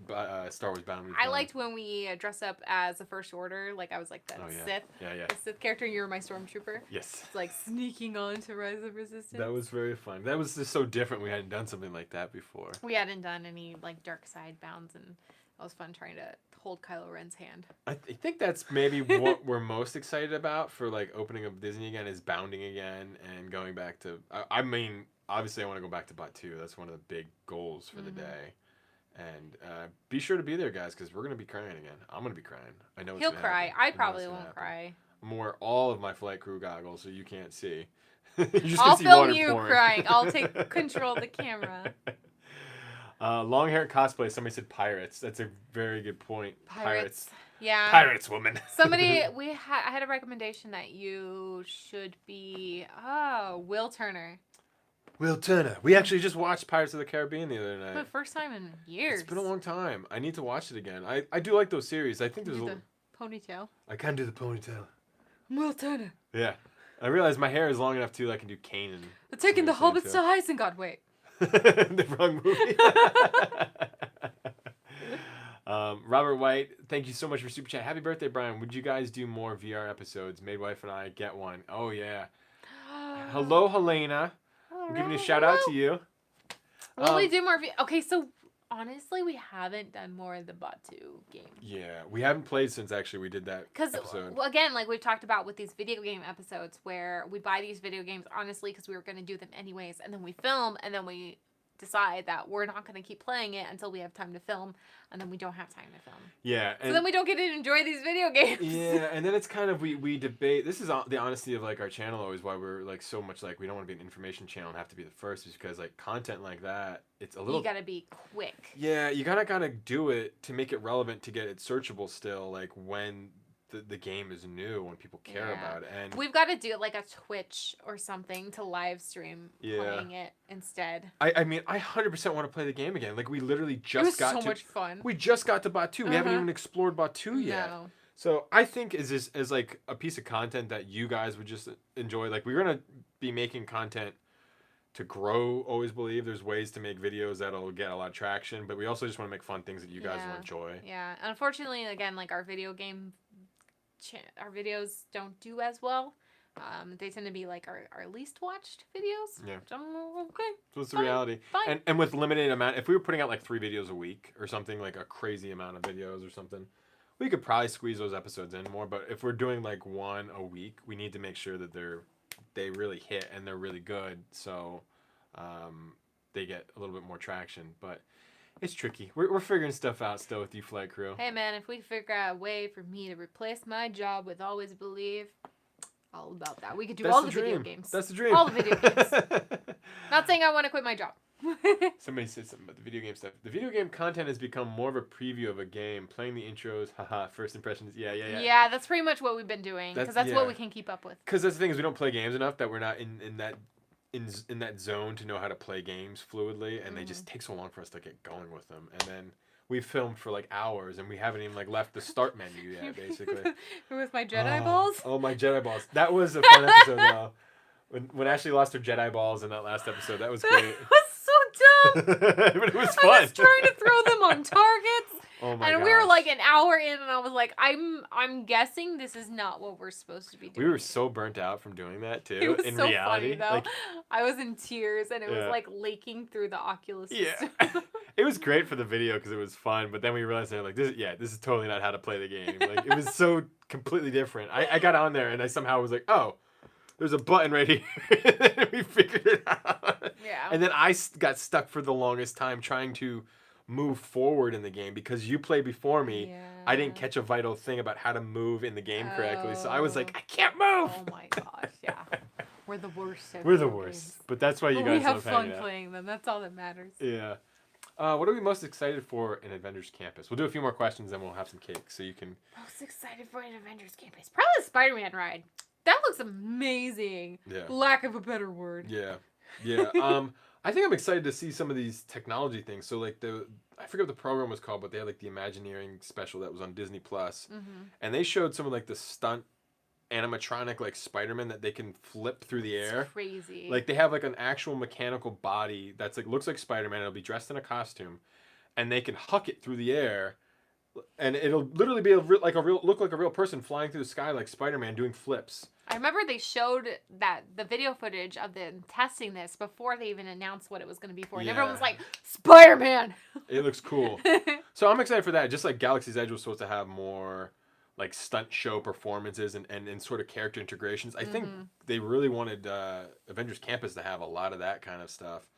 Star Wars bound? I liked when we dressed up as the First Order. Like, I was like the Sith. Yeah. The Sith character, and you were my Stormtrooper. Yes. It's like sneaking on to Rise of Resistance. That was very fun. That was just so different. We hadn't done something like that before. We hadn't done any, like, dark side bounds, and it was fun trying to hold Kylo Ren's hand. I think that's maybe what we're most excited about for, like, opening up Disney again, is bounding again and going back to... I mean, obviously I want to go back to Batu. That's one of the big goals for the day. And be sure to be there, guys, because we're going to be crying again. I'm going to be crying. I know He'll cry. I probably won't cry. I'm gonna wear all of my flight crew goggles so you can't see. I'll film you crying. I'll take control of the camera. Long hair cosplay. Somebody said pirates. That's a very good point. Pirates. Yeah. Pirates, woman. Somebody, I had a recommendation that you should be, Will Turner. Will Turner. We actually just watched Pirates of the Caribbean the other night. For the first time in years. It's been a long time. I need to watch it again. I do like those series. I think there's the ponytail. I can do the ponytail. Will Turner. Yeah. I realize my hair is long enough too. I can do Kanan. They're taking the hobbits to Isengard. Wait. The wrong movie. Robert White, thank you so much for Super Chat. Happy birthday, Brian. Would you guys do more VR episodes? Maid Wife and I get one. Oh, yeah. Hello, Helena. I'm giving a shout out to you. Will we do more? Okay, so honestly, we haven't done more of the Batu game. Yeah, we haven't played since actually we did that episode. Well, again, like we've talked about with these video game episodes where we buy these video games, honestly, because we were going to do them anyways, and then we film, and then we decide that we're not going to keep playing it until we have time to film, and then we don't have time to film. Yeah. So then we don't get to enjoy these video games. Yeah, and then it's kind of, we debate, this is the honesty of like our channel always, why we're like so much like, we don't want to be an information channel and have to be the first, is because like content like that, it's a little... You gotta be quick. Yeah, you gotta do it to make it relevant, to get it searchable still, like when the game is new, when people care about it. And we've got to do like a Twitch or something to live stream playing it instead. I mean, I 100% want to play the game again. Like we literally just got to... It was so much fun. We just got to Batu. We haven't even explored Batu yet. No. So I think is like a piece of content that you guys would just enjoy. Like we're gonna be making content to grow. Always believe there's ways to make videos that'll get a lot of traction, but we also just want to make fun things that you guys will enjoy. Yeah. Unfortunately, again, like our videos don't do as well. They tend to be like our least watched videos. Yeah. Okay. So it's the reality. Fine. And with limited amount, if we were putting out like 3 videos a week or something, like a crazy amount of videos or something, we could probably squeeze those episodes in more. But if we're doing like 1 a week, we need to make sure that they really hit and they're really good, so they get a little bit more traction. But it's tricky. We're figuring stuff out still with you, Flight Crew. Hey man, if we figure out a way for me to replace my job with Always Believe, all about that. We could do all the video games. That's the dream. All the video games. Not saying I want to quit my job. Somebody said something about the video game stuff. The video game content has become more of a preview of a game. Playing the intros, haha, first impressions. Yeah. Yeah, that's pretty much what we've been doing. Because that's what we can keep up with. Because that's the thing, is we don't play games enough that we're not in that zone to know how to play games fluidly, and they just take so long for us to get going with them. And then we filmed for like hours, and we haven't even like left the start menu yet, basically. With my Jedi balls? Oh, my Jedi balls. That was a fun episode, though. When Ashley lost her Jedi balls in that last episode, that was great. It was so dumb. But it was fun. I was trying to throw them on targets. Oh my and we were like an hour in, and I was like, I'm guessing this is not what we're supposed to be doing. We were so burnt out from doing that too. It was in so reality, funny though. like, I was in tears, and it was like leaking through the Oculus system. It was great for the video because it was fun, but then we realized they're like, this is totally not how to play the game. Like it was so completely different. I got on there and I somehow was like, oh, there's a button right here. And we figured it out. Yeah. And then I got stuck for the longest time trying to move forward in the game because you played before me. Yeah. I didn't catch a vital thing about how to move in the game correctly, so I was like, I can't move. Oh my gosh, yeah. We're the worst. At We're the video worst, games. but that's why you But guys we have love fun hanging out. playing them. That's all that matters. Yeah. What are we most excited for in Avengers Campus? We'll do a few more questions, then we'll have some cake, so you can. Most excited for an Avengers campus? Probably the Spider-Man ride. That looks amazing. Yeah. Lack of a better word. Yeah. Yeah. I think I'm excited to see some of these technology things. So like I forget what the program was called, but they had like the Imagineering special that was on Disney Plus, and they showed some of like the stunt animatronic like Spider-Man that they can flip through the air. It's crazy. Like they have like an actual mechanical body that's like looks like Spider-Man. It'll be dressed in a costume, and they can huck it through the air, and it'll literally be look like a real person flying through the sky like Spider-Man doing flips. I remember they showed the video footage of them testing this before they even announced what it was going to be for, and everyone was like, "Spider-Man!" It looks cool. So I'm excited for that. Just like Galaxy's Edge was supposed to have more like stunt show performances and sort of character integrations. I think they really wanted Avengers Campus to have a lot of that kind of stuff.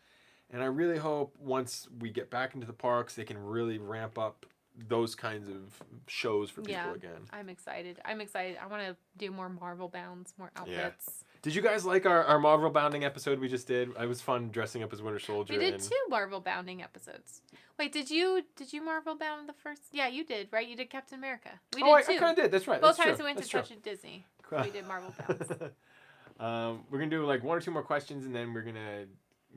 And I really hope once we get back into the parks, they can really ramp up those kinds of shows for people again. I'm excited. I want to do more Marvel bounds, more outfits. Yeah. Did you guys like our Marvel bounding episode we just did? It was fun dressing up as Winter Soldier. We did 2 Marvel bounding episodes. Wait, did you Marvel bound the first? Yeah, you did, right? You did Captain America. We did too. I kind of did. That's right. Both That's times true. we went That's to true. such a Disney. We did Marvel bounds. We're going to do like 1 or 2 more questions, and then we're going to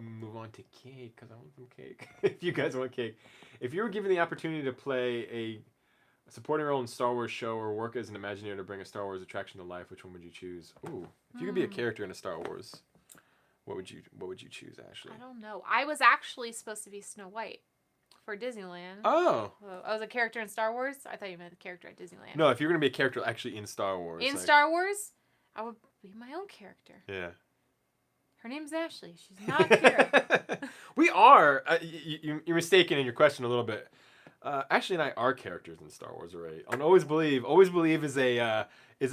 move on to cake, because I want some cake. If you guys want cake. If you were given the opportunity to play a supporting role in Star Wars show or work as an Imagineer to bring a Star Wars attraction to life, which one would you choose? Ooh, if you could be a character in a Star Wars, what would you choose, Ashley? I don't know. I was actually supposed to be Snow White for Disneyland. Oh. I was a character in Star Wars? I thought you meant the character at Disneyland. No, if you're going to be a character actually in Star Wars. In Star Wars, I would be my own character. Yeah. Her name's Ashley. She's not Kira. We are. You're mistaken in your question a little bit. Ashley and I are characters in Star Wars already. On Always Believe. Always Believe is a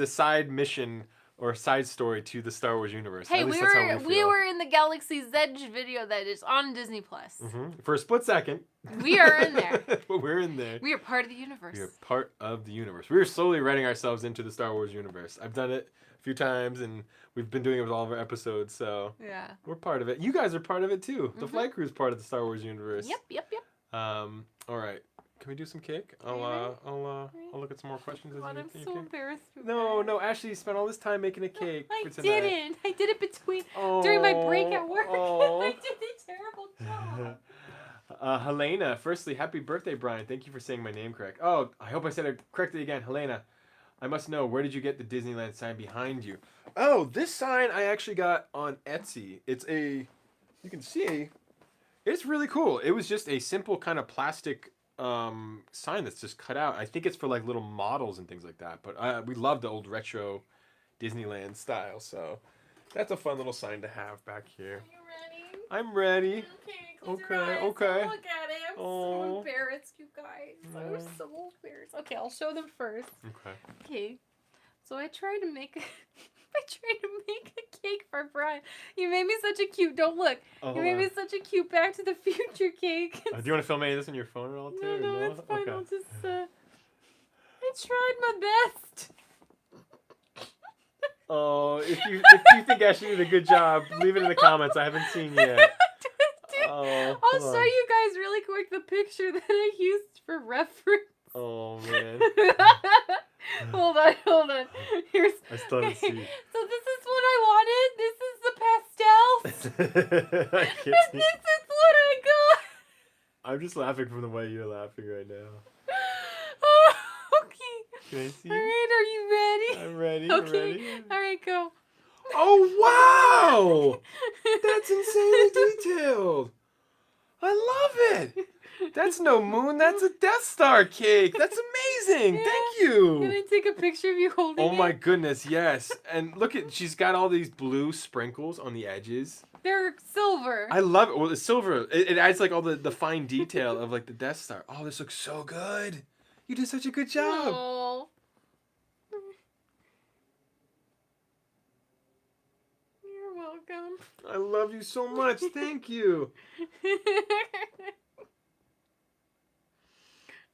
side mission or a side story to the Star Wars universe. Hey, At least we that's how were feel. in the Galaxy's Edge video that is on Disney Plus. For a split second. We are in there. But we're in there. We are part of the universe. We are part of the universe. We are slowly writing ourselves into the Star Wars universe. I've done it a few times, and we've been doing it with all of our episodes, so yeah, we're part of it. You guys are part of it too. The Flight Crew is part of the Star Wars universe. Yep. All right. Can we do some cake? I'll look at some more questions. God, I'm so embarrassed. No, Ashley spent all this time making a cake for tonight. Didn't. I did it during my break at work. I did a terrible job. Helena, firstly, happy birthday, Bryan. Thank you for saying my name correct. Oh, I hope I said it correctly again. Helena, I must know, where did you get the Disneyland sign behind you? Oh, this sign I actually got on Etsy. You can see, it's really cool. It was just a simple kind of plastic sign that's just cut out. I think it's for like little models and things like that. But we love the old retro Disneyland style, so that's a fun little sign to have back here. Are you ready? I'm ready. Okay. Okay. Look at it. I'm so embarrassed, you guys. I'm so embarrassed. Okay, I'll show them first. Okay. So I tried to make a cake for Bryan. You made me such a cute. Don't look. You made me such a cute Back to the Future cake. Do you want to film any of this on your phone at all too? No, it's fine. Okay. I'll just. I tried my best. Oh, if you think Ashley did a good job, leave it in the comments. I haven't seen yet. I'll show you guys really quick the picture that I used for reference. Oh man. Hold on. Here's. I still haven't seen. So this is what I wanted. This is the pastels. I can't And see. this is what I got. I'm just laughing from the way you're laughing right now. Okay. Can I see? All right, are you ready? I'm ready. Okay. Ready? All right, go. Oh wow! That's insanely detailed. I love it. That's no moon. That's a Death Star cake. That's amazing. Yeah. Thank you. Can I take a picture of you holding it? Oh my goodness, yes. And look at, she's got all these blue sprinkles on the edges. They're silver. I love it. Well, it's silver. It adds like all the fine detail of like the Death Star. Oh, this looks so good. You did such a good job. Aww. You're welcome. I love you so much. Thank you.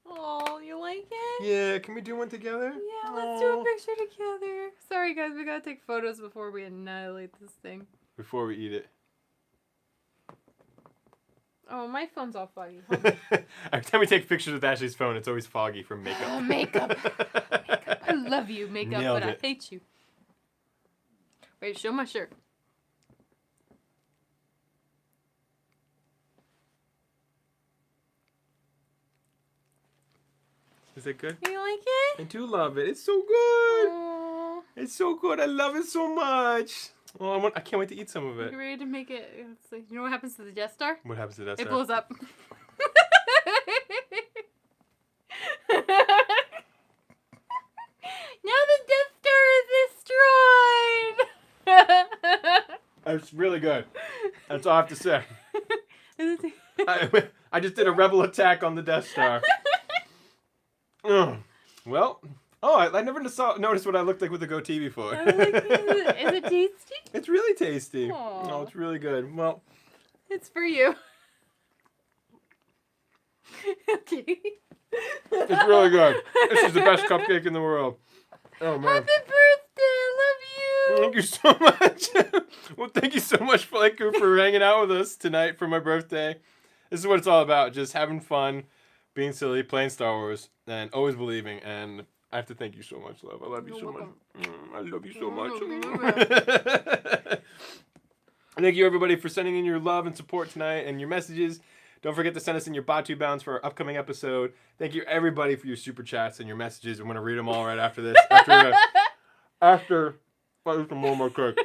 Oh, you like it? Yeah, can we do one together? Yeah, let's do a picture together. Sorry, guys, we gotta take photos before we annihilate this thing. Before we eat it. Oh, my phone's all foggy. Every time we take pictures with Ashley's phone, it's always foggy from makeup. Oh, makeup. I love you, makeup, Nailed but it. I hate you. Wait, show my shirt. Is it good? You like it? I do love it. It's so good. Aww. It's so good. I love it so much. Oh, I can't wait to eat some of it. You ready to make it? Let's see. You know what happens to the Death Star? What happens to that? It blows up. Now the Death Star is destroyed. It's really good. That's all I have to say. Is it- I just did a rebel attack on the Death Star. Well, I never noticed what I looked like with a goatee before. I like it. Is it tasty? It's really tasty. Aw. Oh, it's really good. Well, It's for you. Okay. it's really good. This is the best cupcake in the world. Oh, man. Happy birthday! I love you. Thank you so much. Well, thank you so much, Fleku, for hanging out with us tonight for my birthday. This is what it's all about. Just having fun, being silly, playing Star Wars, and always believing. And I have to thank you so much, love. I love you You're so welcome. much. I love you so much. You're Thank you, everybody, for sending in your love and support tonight and your messages. Don't forget to send us in your Batu bounds for our upcoming episode. Thank you, everybody, for your super chats and your messages. I'm going to read them all right after this. After I eat some more of my cake.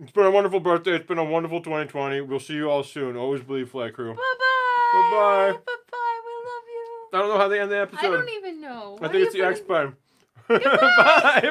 It's been a wonderful birthday. It's been a wonderful 2020. We'll see you all soon. Always believe, Flight Crew. Bye-bye. Bye-bye. Bye-bye. We love you. I don't know how they end the episode. I don't even know. I think it's the X button. Goodbye. Bye.